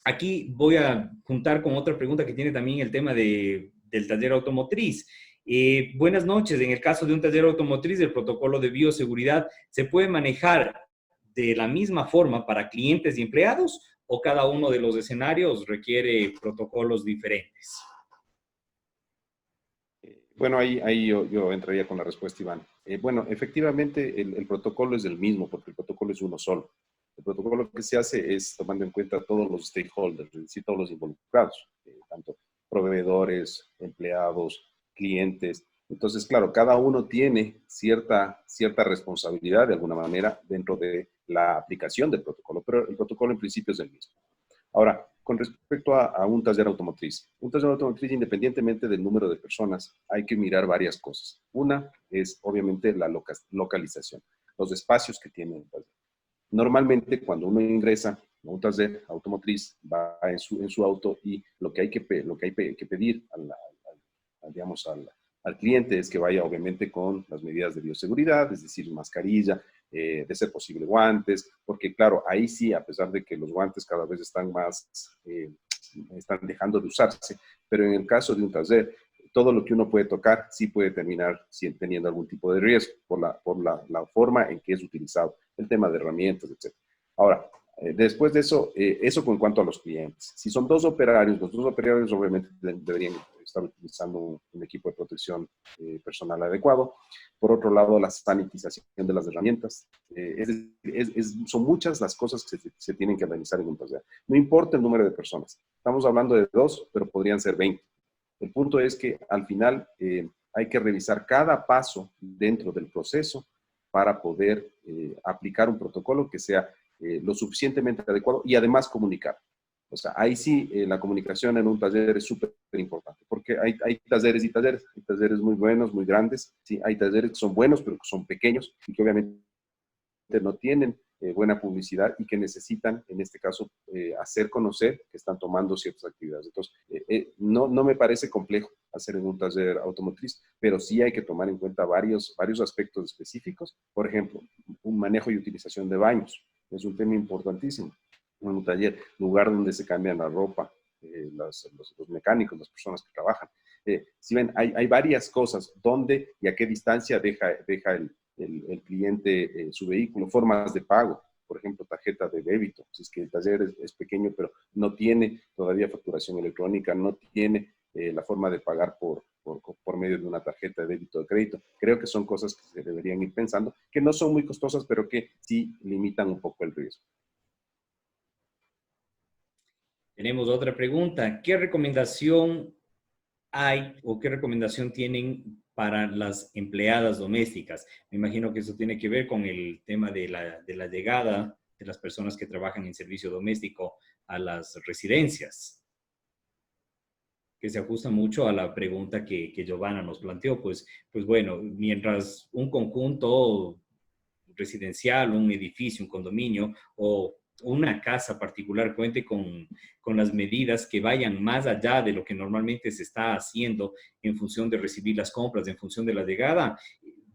Aquí voy a juntar con otra pregunta que tiene también el tema del taller automotriz. Buenas noches. En el caso de un taller automotriz, el protocolo de bioseguridad se puede manejar de la misma forma para clientes y empleados o cada uno de los escenarios requiere protocolos diferentes. Bueno, ahí yo entraría con la respuesta, Iván. Bueno, efectivamente el protocolo es el mismo porque el protocolo es uno solo. El protocolo que se hace es tomando en cuenta todos los stakeholders, es decir, todos los involucrados, tanto proveedores, empleados, clientes. Entonces, claro, cada uno tiene cierta responsabilidad de alguna manera dentro de la aplicación del protocolo, pero el protocolo en principio es el mismo. Ahora, con respecto a un taller automotriz, independientemente del número de personas, hay que mirar varias cosas. Una es, obviamente, la localización, los espacios que tiene el taller. Normalmente, cuando uno ingresa a un taller automotriz, va en su auto y lo que hay que pedir al cliente es que vaya, obviamente, con las medidas de bioseguridad, es decir, mascarilla, de ser posible guantes, porque claro, ahí sí, a pesar de que los guantes cada vez están están dejando de usarse, pero en el caso de un taller, todo lo que uno puede tocar sí puede terminar teniendo algún tipo de riesgo por la forma en que es utilizado, el tema de herramientas, etc. Ahora, después de eso, eso con cuanto a los clientes. Si son 2 operarios, los 2 operarios obviamente deberían estar utilizando un equipo de protección personal adecuado. Por otro lado, la sanitización de las herramientas. Son muchas las cosas que se tienen que realizar en un taller. No importa el número de personas. Estamos hablando de 2, pero podrían ser 20. El punto es que al final hay que revisar cada paso dentro del proceso para poder aplicar un protocolo que sea lo suficientemente adecuado y además comunicar. O sea, ahí sí la comunicación en un taller es súper importante, porque hay talleres y talleres. Hay talleres muy buenos, muy grandes. Sí, hay talleres que son buenos, pero que son pequeños y que obviamente no tienen buena publicidad y que necesitan, en este caso, hacer conocer que están tomando ciertas actividades. Entonces, no me parece complejo hacer en un taller automotriz, pero sí hay que tomar en cuenta varios aspectos específicos. Por ejemplo, un manejo y utilización de baños es un tema importantísimo. En un taller, lugar donde se cambian la ropa, los mecánicos, las personas que trabajan. Si ven, hay varias cosas, dónde y a qué distancia deja el cliente su vehículo, formas de pago, por ejemplo, tarjeta de débito, si es que el taller es pequeño, pero no tiene todavía facturación electrónica, no tiene la forma de pagar por medio de una tarjeta de débito o de crédito. Creo que son cosas que se deberían ir pensando, que no son muy costosas, pero que sí limitan un poco el riesgo. Tenemos otra pregunta. ¿Qué recomendación hay o qué recomendación tienen para las empleadas domésticas? Me imagino que eso tiene que ver con el tema de la llegada de las personas que trabajan en servicio doméstico a las residencias, que se ajusta mucho a la pregunta que Giovanna nos planteó. Pues bueno, mientras un conjunto residencial, un edificio, un condominio o una casa particular cuente con las medidas que vayan más allá de lo que normalmente se está haciendo en función de recibir las compras, en función de la llegada,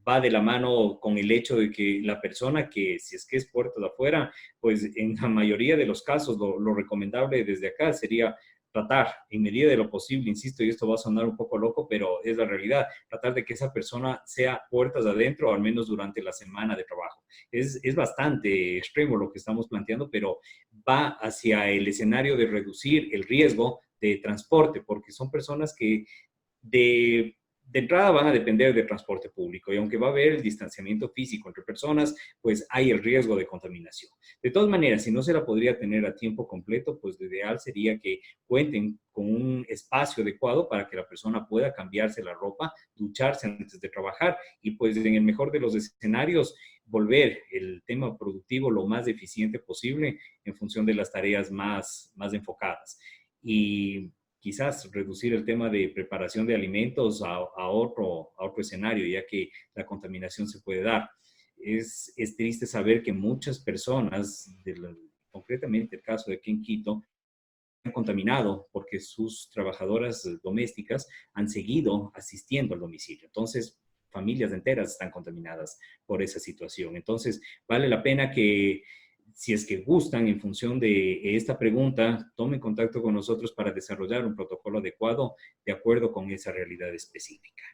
va de la mano con el hecho de que la persona que, si es que es puerta de afuera, pues en la mayoría de los casos lo recomendable desde acá sería tratar, en medida de lo posible, insisto, y esto va a sonar un poco loco, pero es la realidad, tratar de que esa persona sea puertas adentro, al menos durante la semana de trabajo. Es bastante extremo lo que estamos planteando, pero va hacia el escenario de reducir el riesgo de transporte, porque son personas que de entrada van a depender del transporte público y aunque va a haber el distanciamiento físico entre personas, pues hay el riesgo de contaminación. De todas maneras, si no se la podría tener a tiempo completo, pues lo ideal sería que cuenten con un espacio adecuado para que la persona pueda cambiarse la ropa, ducharse antes de trabajar y pues en el mejor de los escenarios, volver el tema productivo lo más eficiente posible en función de las tareas más enfocadas. Y quizás reducir el tema de preparación de alimentos a otro escenario, ya que la contaminación se puede dar. Es triste saber que muchas personas, concretamente el caso de aquí en Quito, han contaminado porque sus trabajadoras domésticas han seguido asistiendo al domicilio. Entonces, familias enteras están contaminadas por esa situación. Entonces, vale la pena que, si es que gustan, en función de esta pregunta, tomen contacto con nosotros para desarrollar un protocolo adecuado de acuerdo con esa realidad específica.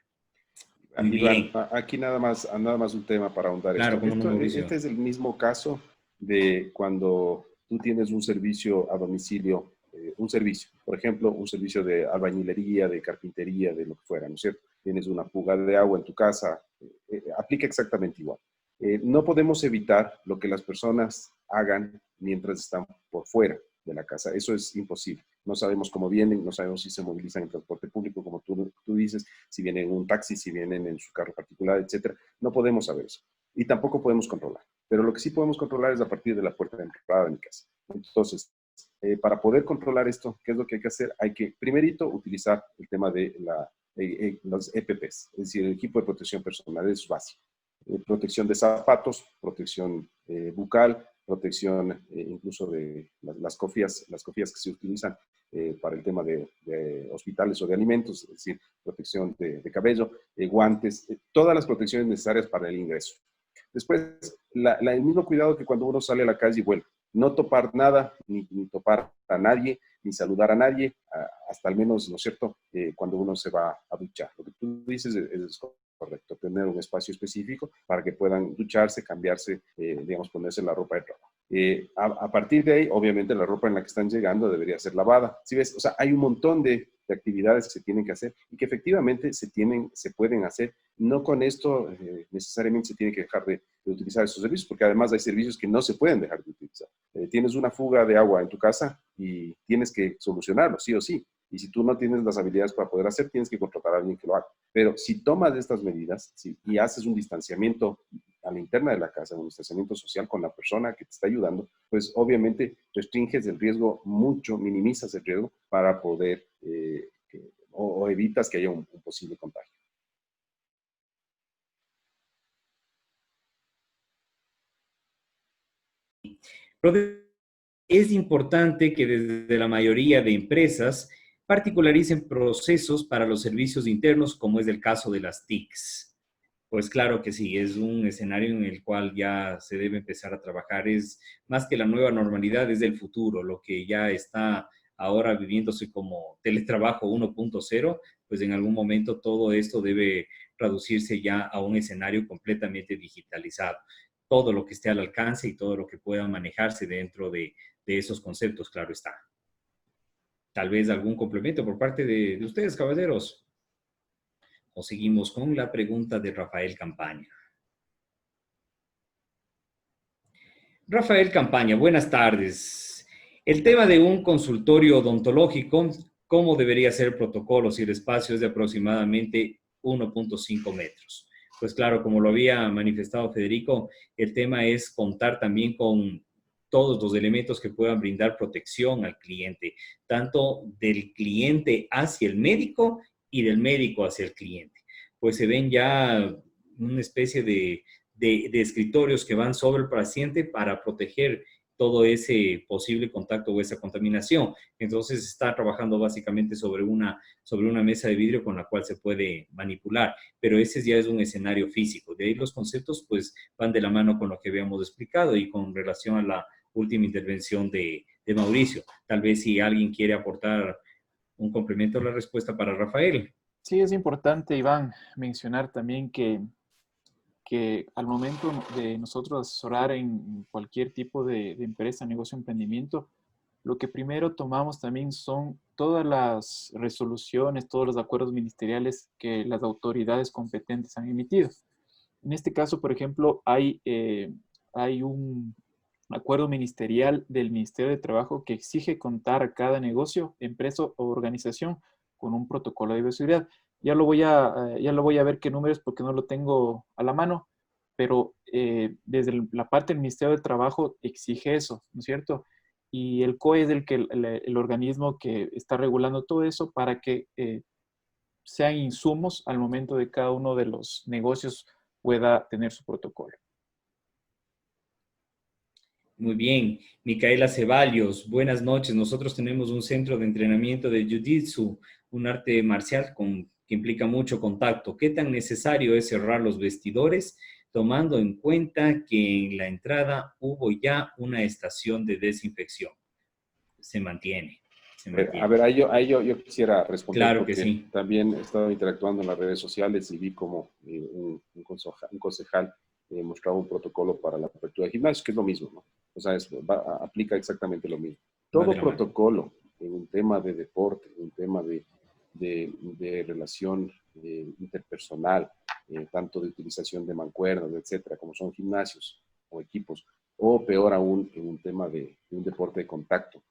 Muy bien. Iván, aquí nada más un tema para ahondar Claro, esto. como no, Mauricio. Este es el mismo caso de cuando tú tienes un servicio a domicilio, un servicio, por ejemplo, un servicio de albañilería, de carpintería, de lo que fuera, ¿no es cierto? Tienes una fuga de agua en tu casa, aplica exactamente igual. No podemos evitar lo que las personas hagan mientras están por fuera de la casa. Eso es imposible. No sabemos cómo vienen, no sabemos si se movilizan en transporte público, como tú dices, si vienen en un taxi, si vienen en su carro particular, etcétera. No podemos saber eso. Y tampoco podemos controlar. Pero lo que sí podemos controlar es a partir de la puerta de entrada de mi casa. Entonces, para poder controlar esto, ¿qué es lo que hay que hacer? Hay que, primerito, utilizar el tema de los EPPs, es decir, el equipo de protección personal, eso es básico. Protección de zapatos, protección bucal, protección incluso de las cofías que se utilizan para el tema de hospitales o de alimentos, es decir, protección de cabello, guantes, todas las protecciones necesarias para el ingreso. Después, el mismo cuidado que cuando uno sale a la calle y vuelve. No topar nada, ni topar a nadie, ni saludar a nadie, hasta al menos, ¿no es cierto?, cuando uno se va a duchar. Lo que tú dices es correcto, tener un espacio específico para que puedan ducharse, cambiarse, digamos, ponerse la ropa de trabajo. A partir de ahí, obviamente, la ropa en la que están llegando debería ser lavada. ¿Sí ves? O sea, hay un montón de de actividades que se tienen que hacer y que efectivamente se pueden hacer. No con esto necesariamente se tiene que dejar de utilizar esos servicios, porque además hay servicios que no se pueden dejar de utilizar. Tienes una fuga de agua en tu casa y tienes que solucionarlo, sí o sí. Y si tú no tienes las habilidades para poder hacer, tienes que contratar a alguien que lo haga. Pero si tomas estas medidas y haces un distanciamiento a la interna de la casa, un distanciamiento social con la persona que te está ayudando, pues obviamente restringes el riesgo mucho, minimizas el riesgo para poder, o evitas que haya un posible contagio. Es importante que desde la mayoría de empresas particularicen procesos para los servicios internos, como es el caso de las TICs. Pues claro que sí, es un escenario en el cual ya se debe empezar a trabajar. Es más que la nueva normalidad, es el futuro, lo que ya está ahora viviéndose como teletrabajo 1.0, pues en algún momento todo esto debe traducirse ya a un escenario completamente digitalizado. Todo lo que esté al alcance y todo lo que pueda manejarse dentro de esos conceptos, claro está. Tal vez algún complemento por parte de ustedes, caballeros. O seguimos con la pregunta de Rafael Campaña. Rafael Campaña, buenas tardes. El tema de un consultorio odontológico, ¿cómo debería ser el protocolo si el espacio es de aproximadamente 1.5 metros? Pues claro, como lo había manifestado Federico, el tema es contar también con todos los elementos que puedan brindar protección al cliente, tanto del cliente hacia el médico y del médico hacia el cliente. Pues se ven ya una especie de escritorios que van sobre el paciente para proteger todo ese posible contacto o esa contaminación. Entonces está trabajando básicamente sobre una mesa de vidrio con la cual se puede manipular, pero ese ya es un escenario físico. De ahí los conceptos pues van de la mano con lo que habíamos explicado y con relación a la última intervención de Mauricio. Tal vez si alguien quiere aportar un complemento a la respuesta para Rafael. Sí, es importante, Iván, mencionar también que al momento de nosotros asesorar en cualquier tipo de empresa, negocio, emprendimiento, lo que primero tomamos también son todas las resoluciones, todos los acuerdos ministeriales que las autoridades competentes han emitido. En este caso, por ejemplo, hay un acuerdo ministerial del Ministerio de Trabajo que exige contar a cada negocio, empresa o organización con un protocolo de bioseguridad. Ya lo voy a ver qué números porque no lo tengo a la mano, pero desde la parte del Ministerio de Trabajo exige eso, ¿no es cierto? Y el COE es el organismo que está regulando todo eso para que sean insumos al momento de cada uno de los negocios pueda tener su protocolo. Muy bien. Micaela Ceballos, buenas noches. Nosotros tenemos un centro de entrenamiento de Jiu-Jitsu, un arte marcial que implica mucho contacto. ¿Qué tan necesario es cerrar los vestidores, tomando en cuenta que en la entrada hubo ya una estación de desinfección? Se mantiene. A ver, ahí yo quisiera responder. Claro porque que sí. También he estado interactuando en las redes sociales y vi como un concejal mostraba un protocolo para la apertura de gimnasio, que es lo mismo, ¿no? O sea, aplica exactamente lo mismo. Todo protocolo en un tema de deporte, en un tema de relación interpersonal, tanto de utilización de mancuernas, etcétera, como son gimnasios o equipos, o peor aún en un tema de un deporte de contacto,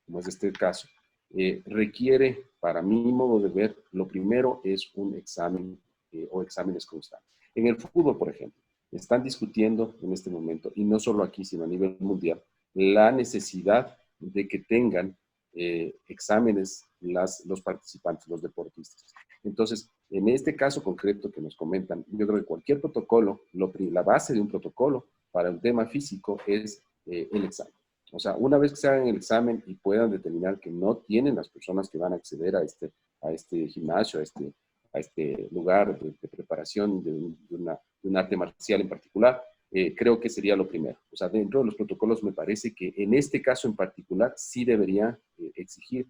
como es este caso, requiere, para mi modo de ver, lo primero es un examen o exámenes constantes. En el fútbol, por ejemplo, están discutiendo en este momento, y no solo aquí, sino a nivel mundial, la necesidad de que tengan exámenes los participantes, los deportistas. Entonces, en este caso concreto que nos comentan, yo creo que cualquier protocolo, la base de un protocolo para un tema físico es el examen. O sea, una vez que se hagan el examen y puedan determinar que no tienen las personas que van a acceder a este gimnasio, a este lugar de preparación de un arte marcial en particular, creo que sería lo primero. O sea, dentro de los protocolos me parece que en este caso en particular sí debería exigir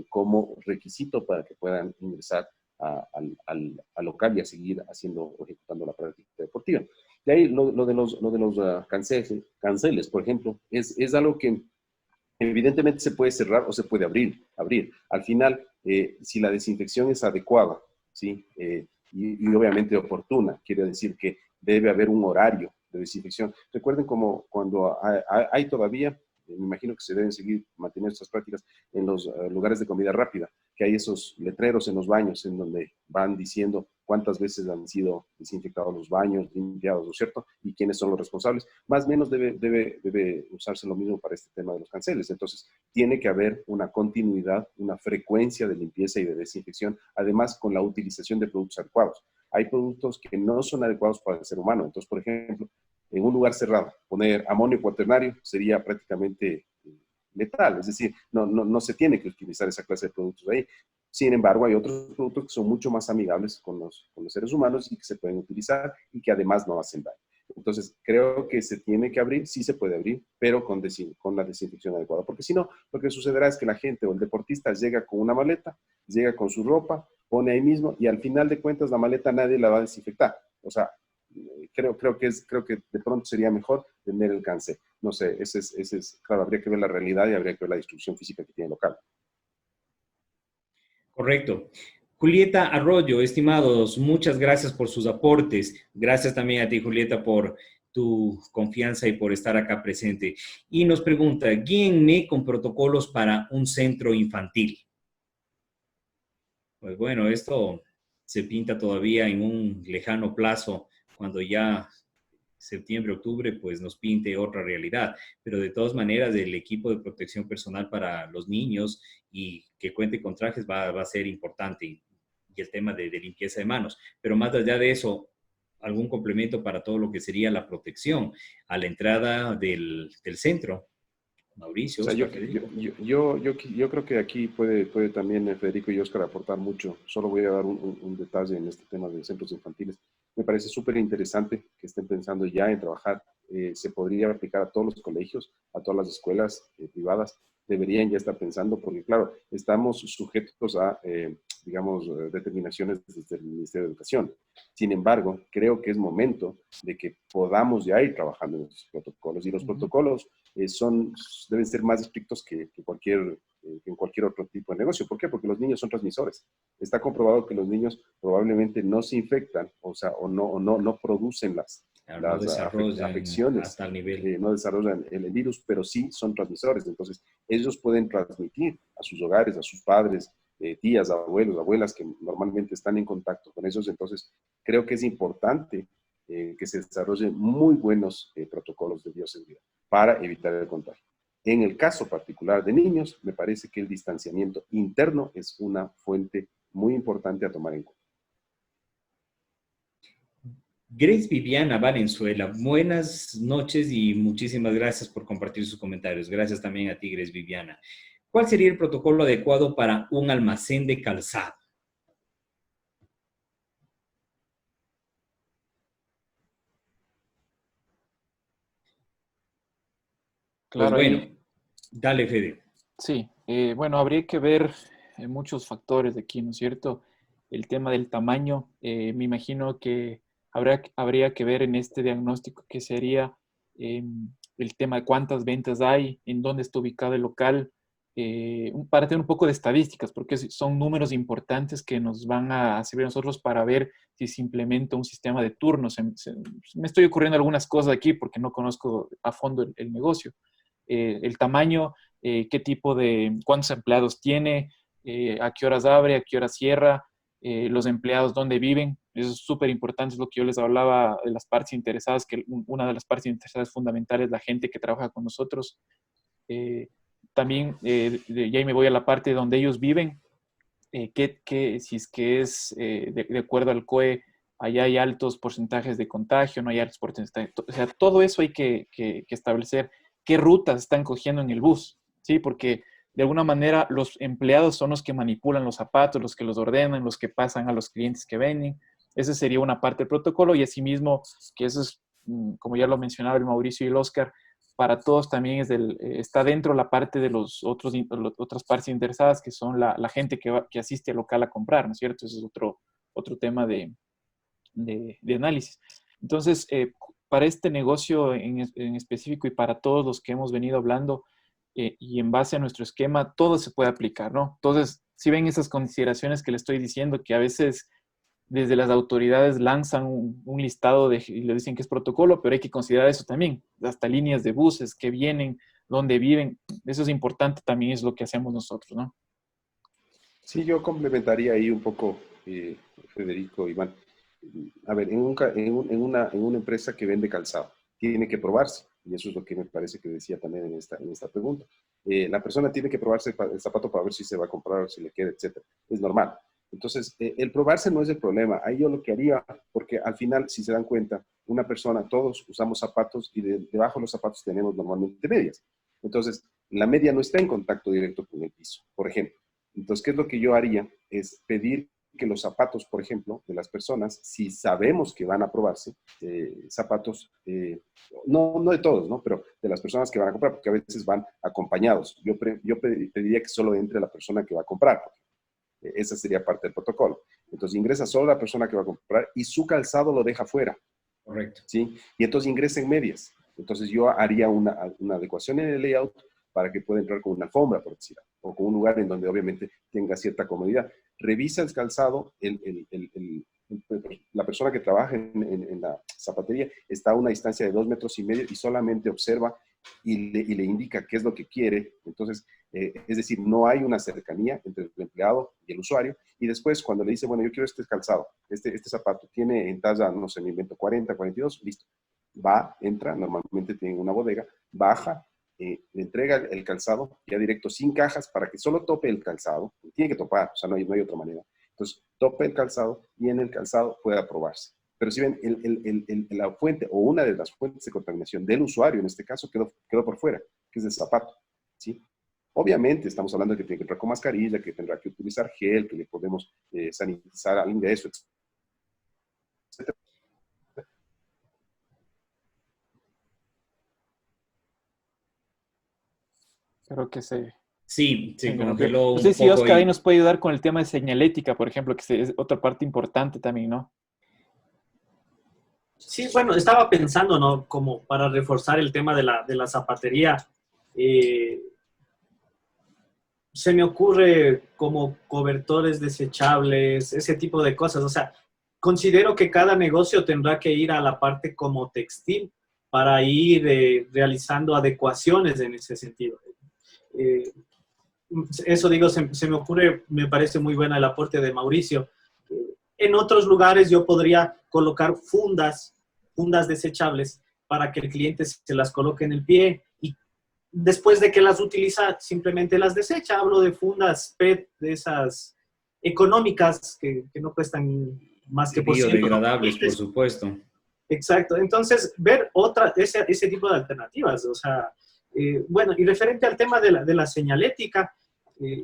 como requisito para que puedan ingresar al local y a seguir haciendo o ejecutando la práctica deportiva. De ahí lo de los canceles, por ejemplo, es algo que evidentemente se puede cerrar o se puede abrir. Al final, si la desinfección es adecuada, ¿sí? Y obviamente oportuna, quiere decir que debe haber un horario de desinfección. Recuerden como cuando hay todavía, me imagino que se deben seguir manteniendo estas prácticas en los lugares de comida rápida, que hay esos letreros en los baños en donde van diciendo cuántas veces han sido desinfectados los baños, limpiados, ¿no es cierto? Y quiénes son los responsables. Más o menos debe usarse lo mismo para este tema de los canceles. Entonces, tiene que haber una continuidad, una frecuencia de limpieza y de desinfección, además con la utilización de productos adecuados. Hay productos que no son adecuados para el ser humano. Entonces, por ejemplo, en un lugar cerrado, poner amonio cuaternario sería prácticamente letal, es decir, no se tiene que utilizar esa clase de productos ahí. Sin embargo, hay otros productos que son mucho más amigables con los seres humanos y que se pueden utilizar y que además no hacen daño. Entonces, creo que se tiene que abrir, sí se puede abrir, pero con la desinfección adecuada, porque si no, lo que sucederá es que la gente o el deportista llega con una maleta, llega con su ropa, pone ahí mismo y al final de cuentas la maleta nadie la va a desinfectar. O sea, creo que de pronto sería mejor tener el cáncer. No sé, claro, habría que ver la realidad y habría que ver la distribución física que tiene el local. Correcto. Julieta Arroyo, estimados, muchas gracias por sus aportes. Gracias también a ti, Julieta, por tu confianza y por estar acá presente. Y nos pregunta, guíenme con protocolos para un centro infantil. Pues bueno, esto se pinta todavía en un lejano plazo, cuando ya septiembre, octubre, pues nos pinte otra realidad. Pero de todas maneras, el equipo de protección personal para los niños y que cuente con trajes va a ser importante. Y el tema de limpieza de manos. Pero más allá de eso, algún complemento para todo lo que sería la protección a la entrada del centro. Mauricio, O sea, Oscar, yo creo que aquí puede también Federico y Oscar aportar mucho. Solo voy a dar un detalle en este tema de centros infantiles. Me parece súper interesante que estén pensando ya en trabajar. Se podría aplicar a todos los colegios, a todas las escuelas privadas. Deberían ya estar pensando, porque claro, estamos sujetos a, digamos, determinaciones desde el Ministerio de Educación. Sin embargo, creo que es momento de que podamos ya ir trabajando en estos protocolos. Y los protocolos deben ser más estrictos que en cualquier otro tipo de negocio. ¿Por qué? Porque los niños son transmisores. Está comprobado que los niños probablemente no se infectan, o sea, o no producen las afecciones, hasta el nivel. no desarrollan el virus, pero sí son transmisores. Entonces, ellos pueden transmitir a sus hogares, a sus padres, tías, abuelos, abuelas que normalmente están en contacto con ellos. Entonces, creo que es importante que se desarrollen muy buenos protocolos de bioseguridad para evitar el contagio. En el caso particular de niños, me parece que el distanciamiento interno es una fuente muy importante a tomar en cuenta. Grace Viviana Valenzuela, buenas noches y muchísimas gracias por compartir sus comentarios. Gracias también a ti, Grace Viviana. ¿Cuál sería el protocolo adecuado para un almacén de calzado? Claro, pues bueno, dale, Fede. Sí, bueno, habría que ver muchos factores de aquí, ¿no es cierto? El tema del tamaño, me imagino que habría que ver en este diagnóstico que sería el tema de cuántas ventas hay, en dónde está ubicado el local, para tener un poco de estadísticas, porque son números importantes que nos van a servir a nosotros para ver si se implementa un sistema de turnos. Me estoy ocurriendo algunas cosas aquí porque no conozco a fondo el negocio. El tamaño, cuántos empleados tiene, a qué horas abre, a qué horas cierra, los empleados dónde viven. Eso es súper importante, es lo que yo les hablaba de las partes interesadas, que una de las partes interesadas fundamentales es la gente que trabaja con nosotros. También, ya ahí me voy a la parte donde ellos viven, si es que es de acuerdo al COE, allá hay altos porcentajes de contagio, no hay altos porcentajes, o sea, todo eso hay que establecer. ¿Qué rutas están cogiendo en el bus? ¿Sí? Porque de alguna manera los empleados son los que manipulan los zapatos, los que los ordenan, los que pasan a los clientes que venden. Esa sería una parte del protocolo y asimismo, que eso es, como ya lo mencionaba el Mauricio y el Oscar, para todos también está dentro la parte de otras partes interesadas, que son la gente que asiste al local a comprar, ¿no es cierto? Ese es otro tema de análisis. Entonces, para este negocio en específico y para todos los que hemos venido hablando y en base a nuestro esquema, todo se puede aplicar, ¿no? Entonces, si ven esas consideraciones que le estoy diciendo, que a veces desde las autoridades lanzan un listado y le dicen que es protocolo, pero hay que considerar eso también, hasta líneas de buses que vienen, dónde viven, eso es importante también, es lo que hacemos nosotros, ¿no? Sí, yo complementaría ahí un poco, Federico, Iván. A ver, en una empresa que vende calzado, tiene que probarse, y eso es lo que me parece que decía también en esta pregunta. La persona tiene que probarse el zapato para ver si se va a comprar, si le queda, etcétera. Es normal. Entonces, el probarse no es el problema. Ahí yo lo que haría, porque al final, si se dan cuenta, una persona, todos usamos zapatos y debajo de los zapatos tenemos normalmente medias. Entonces, la media no está en contacto directo con el piso, por ejemplo. Entonces, ¿qué es lo que yo haría? Es pedir que los zapatos, por ejemplo, de las personas, si sabemos que van a probarse, zapatos, no de todos, ¿no? Pero de las personas que van a comprar, porque a veces van acompañados. Yo pediría que solo entre la persona que va a comprar. Esa sería parte del protocolo. Entonces ingresa solo la persona que va a comprar y su calzado lo deja fuera. Correcto. ¿Sí? Y entonces ingresa en medias. Entonces yo haría una adecuación en el layout para que pueda entrar con una alfombra, por decir, o con un lugar en donde obviamente tenga cierta comodidad. Revisa el calzado, la persona que trabaja en la zapatería está a una distancia de 2,5 metros y solamente observa y le indica qué es lo que quiere. Entonces, es decir, no hay una cercanía entre el empleado y el usuario. Y después, cuando le dice, bueno, yo quiero este calzado, este zapato tiene en talla, no sé, me invento 40, 42, listo. Va, entra, normalmente tiene una bodega, baja, le entrega el calzado ya directo sin cajas para que solo tope el calzado. Tiene que topar, o sea, no hay otra manera. Entonces, tope el calzado y en el calzado pueda probarse. Pero si ven, la fuente o una de las fuentes de contaminación del usuario, en este caso, quedó por fuera, que es el zapato, ¿sí? Obviamente, estamos hablando de que tiene que entrar con mascarilla, que tendrá que utilizar gel, que le podemos sanitizar al ingreso, etc. Creo que Sí, se sí, interrumpió. congeló No sé un si poco Oscar ahí y nos puede ayudar con el tema de señalética, por ejemplo, que es otra parte importante también, ¿no? Sí, bueno, estaba pensando, ¿no? Como para reforzar el tema de la zapatería, se me ocurre como cobertores desechables, ese tipo de cosas. O sea, considero que cada negocio tendrá que ir a la parte como textil para ir realizando adecuaciones en ese sentido. Eh, Eso digo, se me ocurre, me parece muy buena el aporte de Mauricio. En otros lugares yo podría colocar fundas desechables para que el cliente se las coloque en el pie y después de que las utiliza simplemente las desecha. Hablo de fundas PET, de esas económicas que no cuestan más que por ciento, ¿no? biodegradables, por supuesto. Exacto. Entonces, ver ese tipo de alternativas, o sea, bueno, y referente al tema de la señalética,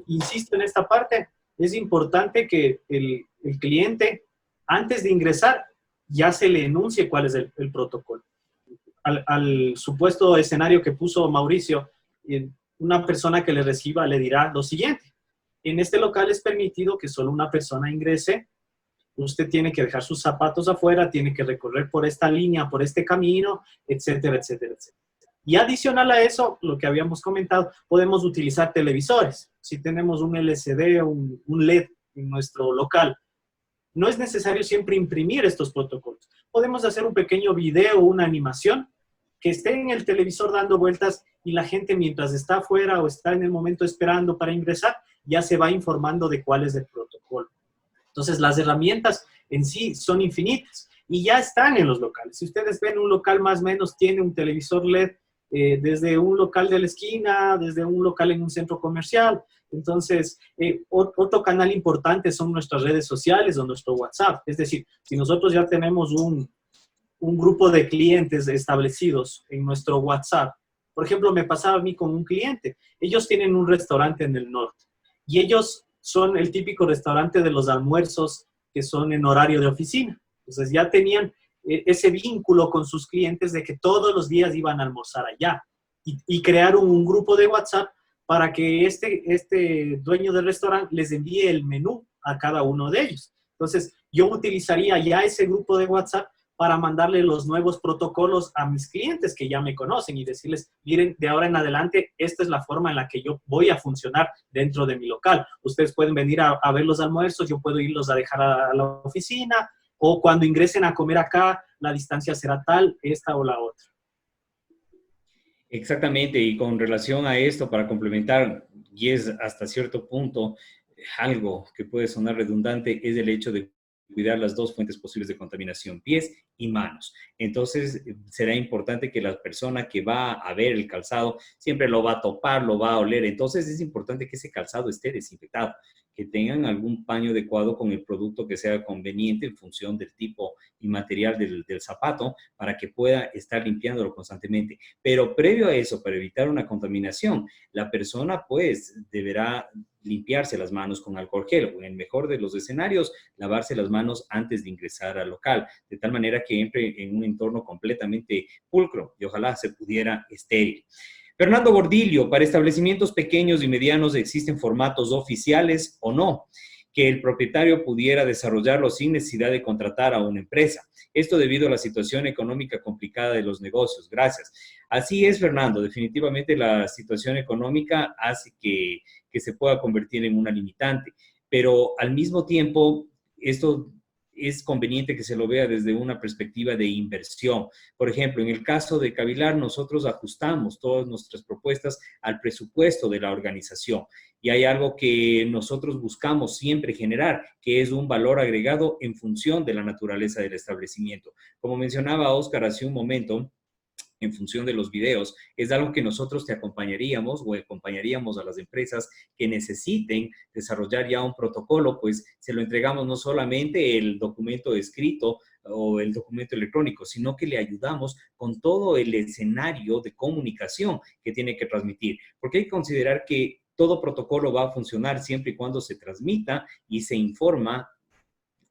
insisto en esta parte, es importante que el cliente, antes de ingresar, ya se le enuncie cuál es el protocolo. Al supuesto escenario que puso Mauricio, una persona que le reciba le dirá lo siguiente: en este local es permitido que solo una persona ingrese, usted tiene que dejar sus zapatos afuera, tiene que recorrer por esta línea, por este camino, etcétera, etcétera, etcétera. Y adicional a eso, lo que habíamos comentado, podemos utilizar televisores. Si tenemos un LCD o un LED en nuestro local, no es necesario siempre imprimir estos protocolos. Podemos hacer un pequeño video o una animación que esté en el televisor dando vueltas y la gente mientras está afuera o está en el momento esperando para ingresar, ya se va informando de cuál es el protocolo. Entonces, las herramientas en sí son infinitas y ya están en los locales. Si ustedes ven, un local más o menos tiene un televisor LED, desde un local de la esquina, desde un local en un centro comercial. Entonces, otro canal importante son nuestras redes sociales o nuestro WhatsApp. Es decir, si nosotros ya tenemos un grupo de clientes establecidos en nuestro WhatsApp, por ejemplo, me pasaba a mí con un cliente. Ellos tienen un restaurante en el norte y ellos son el típico restaurante de los almuerzos que son en horario de oficina. Entonces ya tenían ese vínculo con sus clientes de que todos los días iban a almorzar allá y crearon un grupo de WhatsApp para que este dueño del restaurante les envíe el menú a cada uno de ellos. Entonces yo utilizaría ya ese grupo de WhatsApp para mandarle los nuevos protocolos a mis clientes que ya me conocen y decirles, miren, de ahora en adelante, esta es la forma en la que yo voy a funcionar dentro de mi local. Ustedes pueden venir a ver los almuerzos, yo puedo irlos a dejar a la oficina, o cuando ingresen a comer acá, la distancia será tal, esta o la otra. Exactamente, y con relación a esto, para complementar, y es hasta cierto punto algo que puede sonar redundante, es el hecho de cuidar las dos fuentes posibles de contaminación, pies y manos. Entonces, será importante que la persona que va a ver el calzado siempre lo va a topar, lo va a oler. Entonces, es importante que ese calzado esté desinfectado, que tengan algún paño adecuado con el producto que sea conveniente en función del tipo y material del zapato para que pueda estar limpiándolo constantemente. Pero previo a eso, para evitar una contaminación, la persona pues deberá limpiarse las manos con alcohol gel o en el mejor de los escenarios, lavarse las manos antes de ingresar al local, de tal manera que entre en un entorno completamente pulcro y ojalá se pudiera estéril. Fernando Gordillo, para establecimientos pequeños y medianos existen formatos oficiales o no, que el propietario pudiera desarrollarlo sin necesidad de contratar a una empresa. Esto debido a la situación económica complicada de los negocios. Gracias. Así es, Fernando. Definitivamente la situación económica hace que se pueda convertir en una limitante, pero al mismo tiempo, esto es conveniente que se lo vea desde una perspectiva de inversión. Por ejemplo, en el caso de Cavilar, nosotros ajustamos todas nuestras propuestas al presupuesto de la organización y hay algo que nosotros buscamos siempre generar, que es un valor agregado en función de la naturaleza del establecimiento. Como mencionaba Oscar hace un momento, en función de los videos, es algo que nosotros te acompañaríamos o acompañaríamos a las empresas que necesiten desarrollar ya un protocolo, pues se lo entregamos no solamente el documento escrito o el documento electrónico, sino que le ayudamos con todo el escenario de comunicación que tiene que transmitir, porque hay que considerar que todo protocolo va a funcionar siempre y cuando se transmita y se informa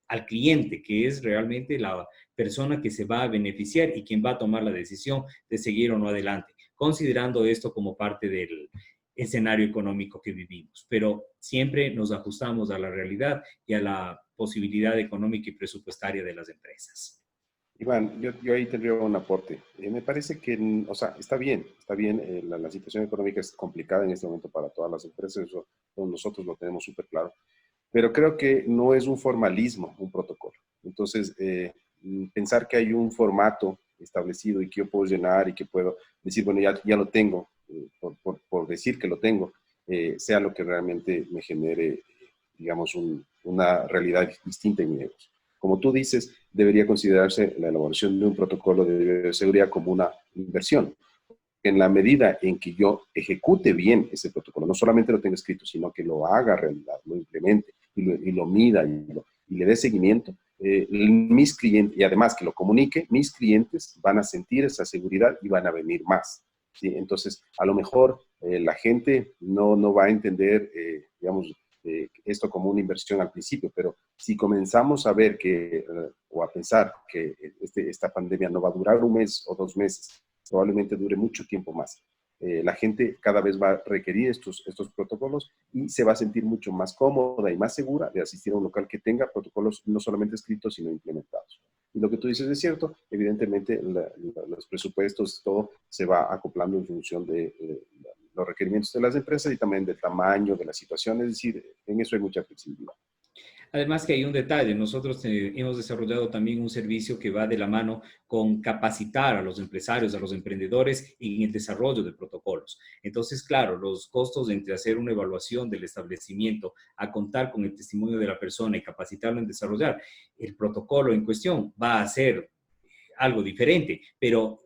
al cliente, que es realmente la persona que se va a beneficiar y quien va a tomar la decisión de seguir o no adelante, considerando esto como parte del escenario económico que vivimos. Pero siempre nos ajustamos a la realidad y a la posibilidad económica y presupuestaria de las empresas. Iván, yo ahí tendría un aporte. Me parece que, o sea, está bien, la situación económica es complicada en este momento para todas las empresas, eso nosotros lo tenemos súper claro. Pero creo que no es un formalismo, un protocolo. Entonces, pensar que hay un formato establecido y que yo puedo llenar y que puedo decir, bueno, ya lo tengo, por decir que lo tengo, sea lo que realmente me genere, digamos, una realidad distinta en mi negocio. Como tú dices, debería considerarse la elaboración de un protocolo de bioseguridad como una inversión. En la medida en que yo ejecute bien ese protocolo, no solamente lo tenga escrito, sino que lo haga realidad, lo implemente y lo mida y le dé seguimiento, mis clientes, y además que lo comunique, mis clientes van a sentir esa seguridad y van a venir más. ¿Sí? Entonces, a lo mejor la gente no va a entender, digamos, esto como una inversión al principio, pero si comenzamos a ver o a pensar que esta pandemia no va a durar un mes o 2 meses, probablemente dure mucho tiempo más. La gente cada vez va a requerir estos protocolos y se va a sentir mucho más cómoda y más segura de asistir a un local que tenga protocolos no solamente escritos, sino implementados. Y lo que tú dices es cierto, evidentemente los presupuestos, todo se va acoplando en función de los requerimientos de las empresas y también del tamaño de la situación, es decir, en eso hay mucha flexibilidad. Además que hay un detalle, nosotros hemos desarrollado también un servicio que va de la mano con capacitar a los empresarios, a los emprendedores en el desarrollo de protocolos. Entonces, claro, los costos entre hacer una evaluación del establecimiento a contar con el testimonio de la persona y capacitarlo en desarrollar el protocolo en cuestión va a ser algo diferente, pero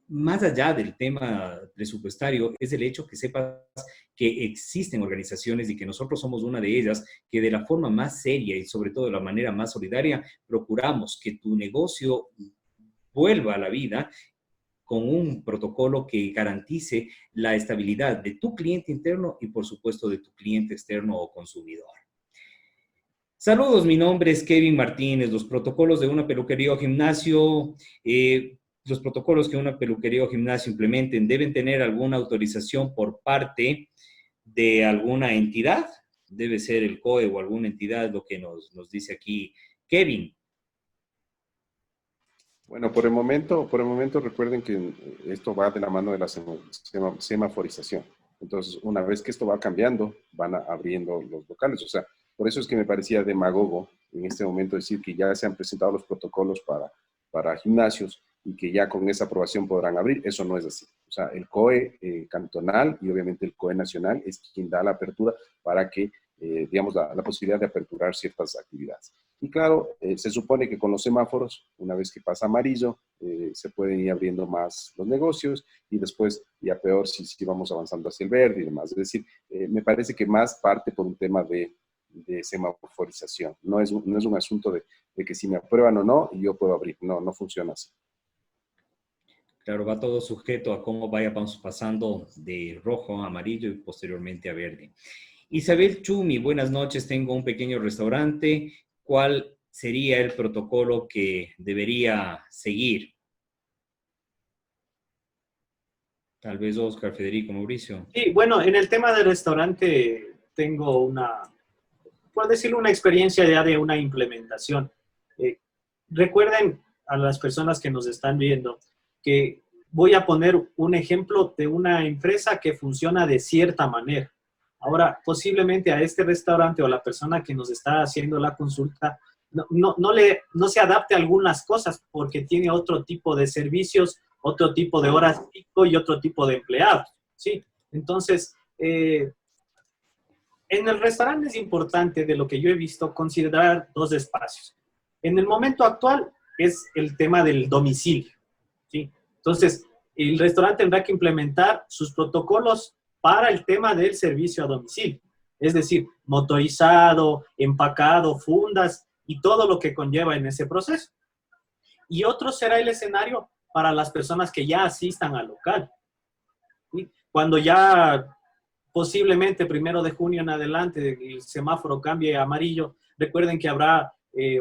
más allá del tema presupuestario, es el hecho que sepas que existen organizaciones y que nosotros somos una de ellas, que de la forma más seria y sobre todo de la manera más solidaria, procuramos que tu negocio vuelva a la vida con un protocolo que garantice la estabilidad de tu cliente interno y por supuesto de tu cliente externo o consumidor. Saludos, mi nombre es Kevin Martínez. Los protocolos de una peluquería o gimnasio, los protocolos que una peluquería o gimnasio implementen deben tener alguna autorización por parte de alguna entidad. Debe ser el COE o alguna entidad, lo que nos dice aquí Kevin. Bueno, por el momento recuerden que esto va de la mano de la semaforización. Entonces, una vez que esto va cambiando, van abriendo los locales. O sea, por eso es que me parecía demagogo en este momento decir que ya se han presentado los protocolos para gimnasios y que ya con esa aprobación podrán abrir. Eso no es así. O sea, el COE cantonal y obviamente el COE nacional es quien da la apertura para que, digamos, la posibilidad de aperturar ciertas actividades. Y claro, se supone que con los semáforos, una vez que pasa amarillo, se pueden ir abriendo más los negocios y después, ya peor, si vamos avanzando hacia el verde y demás. Es decir, me parece que más parte por un tema de semaforización. No es un asunto de que si me aprueban o no, yo puedo abrir. No, no funciona así. Claro, va todo sujeto a cómo vamos pasando de rojo a amarillo y posteriormente a verde. Isabel Chumi, buenas noches. Tengo un pequeño restaurante. ¿Cuál sería el protocolo que debería seguir? Tal vez Oscar, Federico, Mauricio. Sí, bueno, en el tema del restaurante tengo por decirlo, una experiencia ya de una implementación. Recuerden a las personas que nos están viendo que voy a poner un ejemplo de una empresa que funciona de cierta manera. Ahora, posiblemente a este restaurante o a la persona que nos está haciendo la consulta no se adapte a algunas cosas porque tiene otro tipo de servicios, otro tipo de horas pico y otro tipo de empleados, ¿sí? Entonces, en el restaurante es importante, de lo que yo he visto, considerar dos espacios. En el momento actual es el tema del domicilio, ¿sí? Entonces, el restaurante tendrá que implementar sus protocolos para el tema del servicio a domicilio. Es decir, motorizado, empacado, fundas y todo lo que conlleva en ese proceso. Y otro será el escenario para las personas que ya asistan al local, ¿sí? Cuando ya posiblemente 1 de junio en adelante el semáforo cambie a amarillo, recuerden que habrá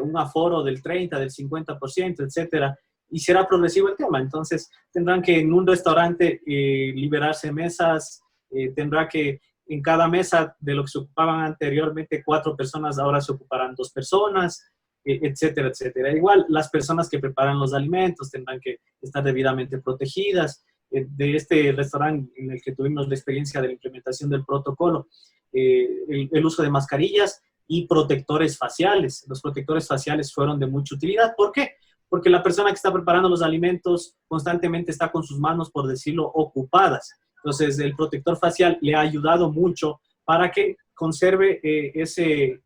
un aforo del 30, del 50%, etcétera, y será progresivo el tema. Entonces, tendrán que en un restaurante liberarse mesas, tendrá que en cada mesa de lo que se ocupaban anteriormente 4 personas, ahora se ocuparán 2 personas, etcétera, etcétera. Igual, las personas que preparan los alimentos tendrán que estar debidamente protegidas. De este restaurante en el que tuvimos la experiencia de la implementación del protocolo, el uso de mascarillas y protectores faciales. Los protectores faciales fueron de mucha utilidad. ¿Por qué? Porque la persona que está preparando los alimentos constantemente está con sus manos, por decirlo, ocupadas. Entonces, el protector facial le ha ayudado mucho para que conserve ese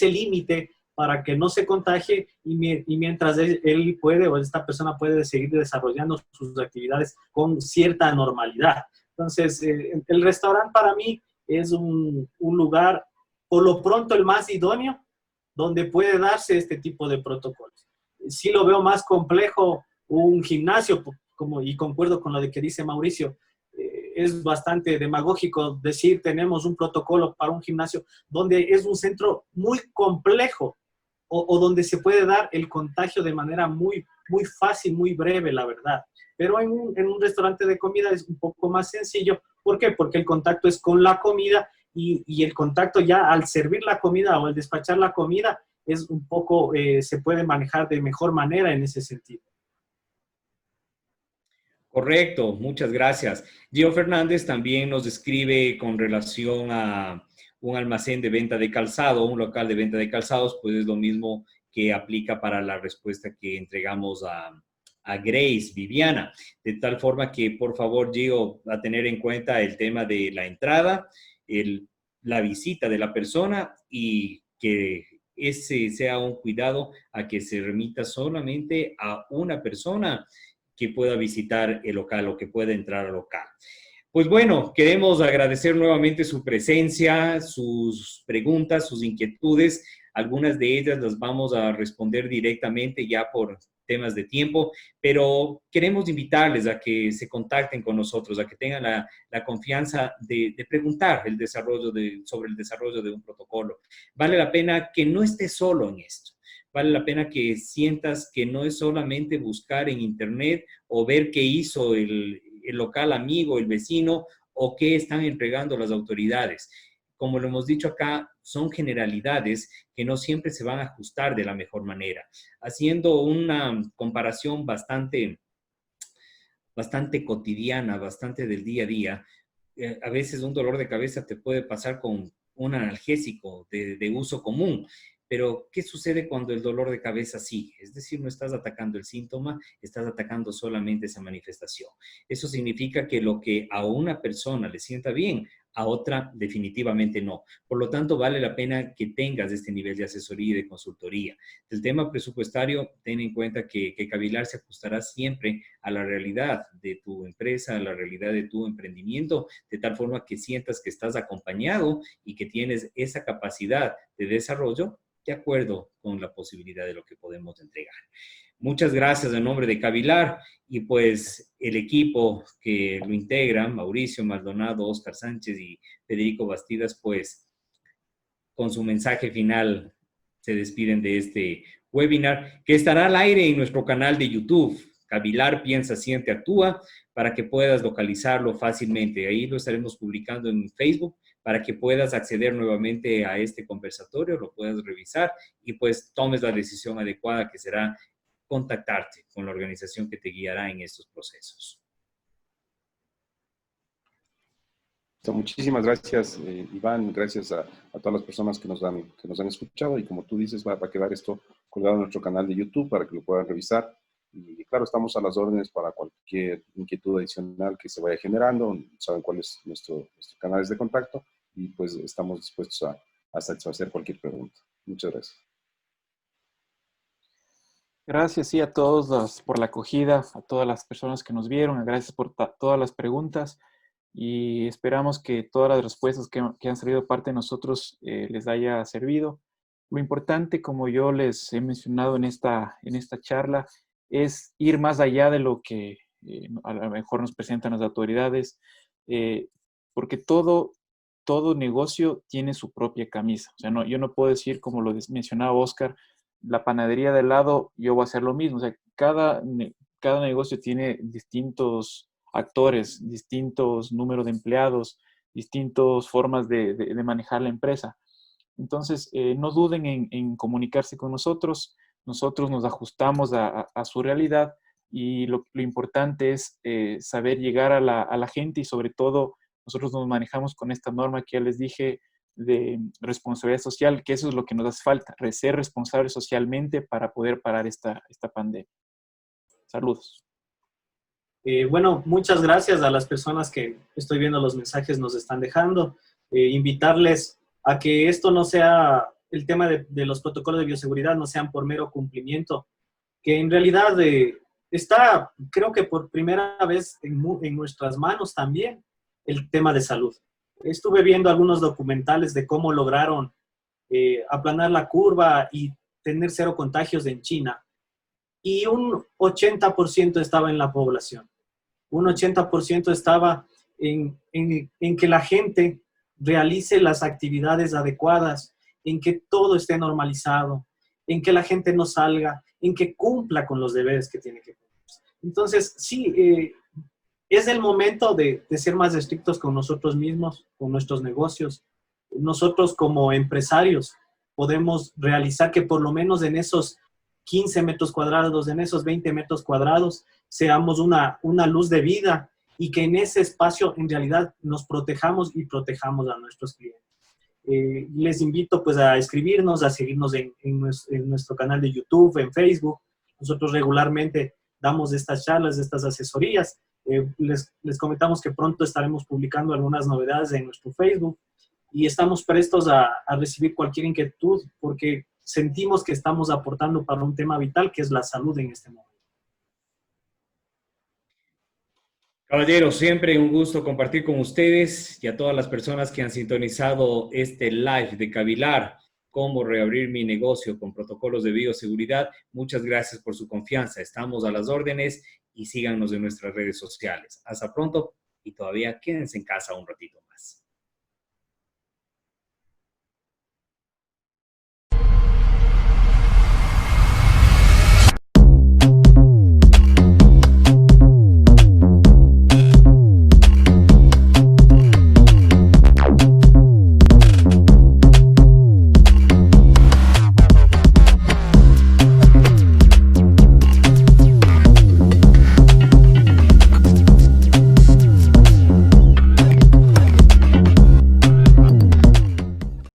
límite para que no se contagie y mientras él puede o esta persona puede seguir desarrollando sus actividades con cierta normalidad. Entonces, el restaurante para mí es un lugar, por lo pronto, el más idóneo donde puede darse este tipo de protocolos. Sí lo veo más complejo un gimnasio, y concuerdo con lo de que dice Mauricio, es bastante demagógico decir tenemos un protocolo para un gimnasio donde es un centro muy complejo o donde se puede dar el contagio de manera muy, muy fácil, muy breve, la verdad. Pero en un restaurante de comida es un poco más sencillo. ¿Por qué? Porque el contacto es con la comida y el contacto ya al servir la comida o al despachar la comida es un poco, se puede manejar de mejor manera en ese sentido. Correcto, muchas gracias. Gio Fernández también nos escribe con relación a un almacén de venta de calzado, un local de venta de calzados, pues es lo mismo que aplica para la respuesta que entregamos a Grace, Viviana. De tal forma que, por favor, Gio, a tener en cuenta el tema de la entrada, la visita de la persona y que ese sea un cuidado a que se remita solamente a una persona que pueda visitar el local o que pueda entrar al local. Pues bueno, queremos agradecer nuevamente su presencia, sus preguntas, sus inquietudes. Algunas de ellas las vamos a responder directamente ya por temas de tiempo, pero queremos invitarles a que se contacten con nosotros, a que tengan la confianza de preguntar sobre el desarrollo de un protocolo. Vale la pena que no estés solo en esto. Vale la pena que sientas que no es solamente buscar en internet o ver qué hizo el local amigo, el vecino, o qué están entregando las autoridades. como lo hemos dicho acá, son generalidades que no siempre se van a ajustar de la mejor manera. Haciendo una comparación bastante cotidiana, bastante del día a día, a veces un dolor de cabeza te puede pasar con un analgésico de uso común, pero ¿qué sucede cuando el dolor de cabeza sigue? Es decir, no estás atacando el síntoma, estás atacando solamente esa manifestación. Eso significa que lo que a una persona le sienta bien, a otra definitivamente no. Por lo tanto, vale la pena que tengas este nivel de asesoría y de consultoría. El tema presupuestario, ten en cuenta que Cavilar se ajustará siempre a la realidad de tu empresa, a la realidad de tu emprendimiento, de tal forma que sientas que estás acompañado y que tienes esa capacidad de desarrollo de acuerdo con la posibilidad de lo que podemos entregar. Muchas gracias en nombre de Cavilar y pues el equipo que lo integra, Mauricio Maldonado, Oscar Sánchez y Federico Bastidas, pues con su mensaje final se despiden de este webinar que estará al aire en nuestro canal de YouTube, Cavilar Piensa, Siente, Actúa, para que puedas localizarlo fácilmente. Ahí lo estaremos publicando en Facebook para que puedas acceder nuevamente a este conversatorio, lo puedas revisar y pues tomes la decisión adecuada que será contactarte con la organización que te guiará en estos procesos. Muchísimas gracias, Iván. Gracias a todas las personas que nos han escuchado. Y como tú dices, va a quedar esto colgado en nuestro canal de YouTube para que lo puedan revisar. Y claro, estamos a las órdenes para cualquier inquietud adicional que se vaya generando. Saben cuál es nuestro canal de contacto y pues estamos dispuestos a satisfacer cualquier pregunta. Muchas gracias. Gracias, sí, a todos por la acogida, a todas las personas que nos vieron, gracias por todas las preguntas y esperamos que todas las respuestas que han salido de parte de nosotros les haya servido. Lo importante, como yo les he mencionado en esta charla, es ir más allá de lo que a lo mejor nos presentan las autoridades, porque todo negocio tiene su propia camisa. O sea, yo no puedo decir, como lo mencionaba Oscar, la panadería de al lado, yo voy a hacer lo mismo. O sea, cada negocio tiene distintos actores, distintos números de empleados, distintas formas de manejar la empresa. Entonces, no duden en comunicarse con nosotros. Nosotros nos ajustamos a su realidad y lo importante es saber llegar a la gente y sobre todo nosotros nos manejamos con esta norma que ya les dije de responsabilidad social, que eso es lo que nos hace falta, ser responsables socialmente para poder parar esta pandemia. Saludos. Bueno, muchas gracias a las personas que estoy viendo los mensajes nos están dejando. Invitarles a que esto no sea, el tema de los protocolos de bioseguridad no sean por mero cumplimiento, que en realidad está, creo que por primera vez en nuestras manos también, el tema de salud. Estuve viendo algunos documentales de cómo lograron aplanar la curva y tener 0 contagios en China. Y un 80% estaba en la población. Un 80% estaba en que la gente realice las actividades adecuadas, en que todo esté normalizado, en que la gente no salga, en que cumpla con los deberes que tiene que cumplir. Entonces, sí, es el momento de ser más estrictos con nosotros mismos, con nuestros negocios. Nosotros como empresarios podemos realizar que por lo menos en esos 15 metros cuadrados, en esos 20 metros cuadrados, seamos una luz de vida y que en ese espacio en realidad nos protejamos y protejamos a nuestros clientes. Les invito pues a escribirnos, a seguirnos en nuestro canal de YouTube, en Facebook. Nosotros regularmente damos estas charlas, estas asesorías. Les comentamos que pronto estaremos publicando algunas novedades en nuestro Facebook y estamos prestos a recibir cualquier inquietud porque sentimos que estamos aportando para un tema vital que es la salud en este momento. Caballeros, siempre un gusto compartir con ustedes y a todas las personas que han sintonizado este live de Cavilar, cómo reabrir mi negocio con protocolos de bioseguridad. Muchas gracias por su confianza. Estamos a las órdenes y síganos en nuestras redes sociales. Hasta pronto y todavía quédense en casa un ratito más.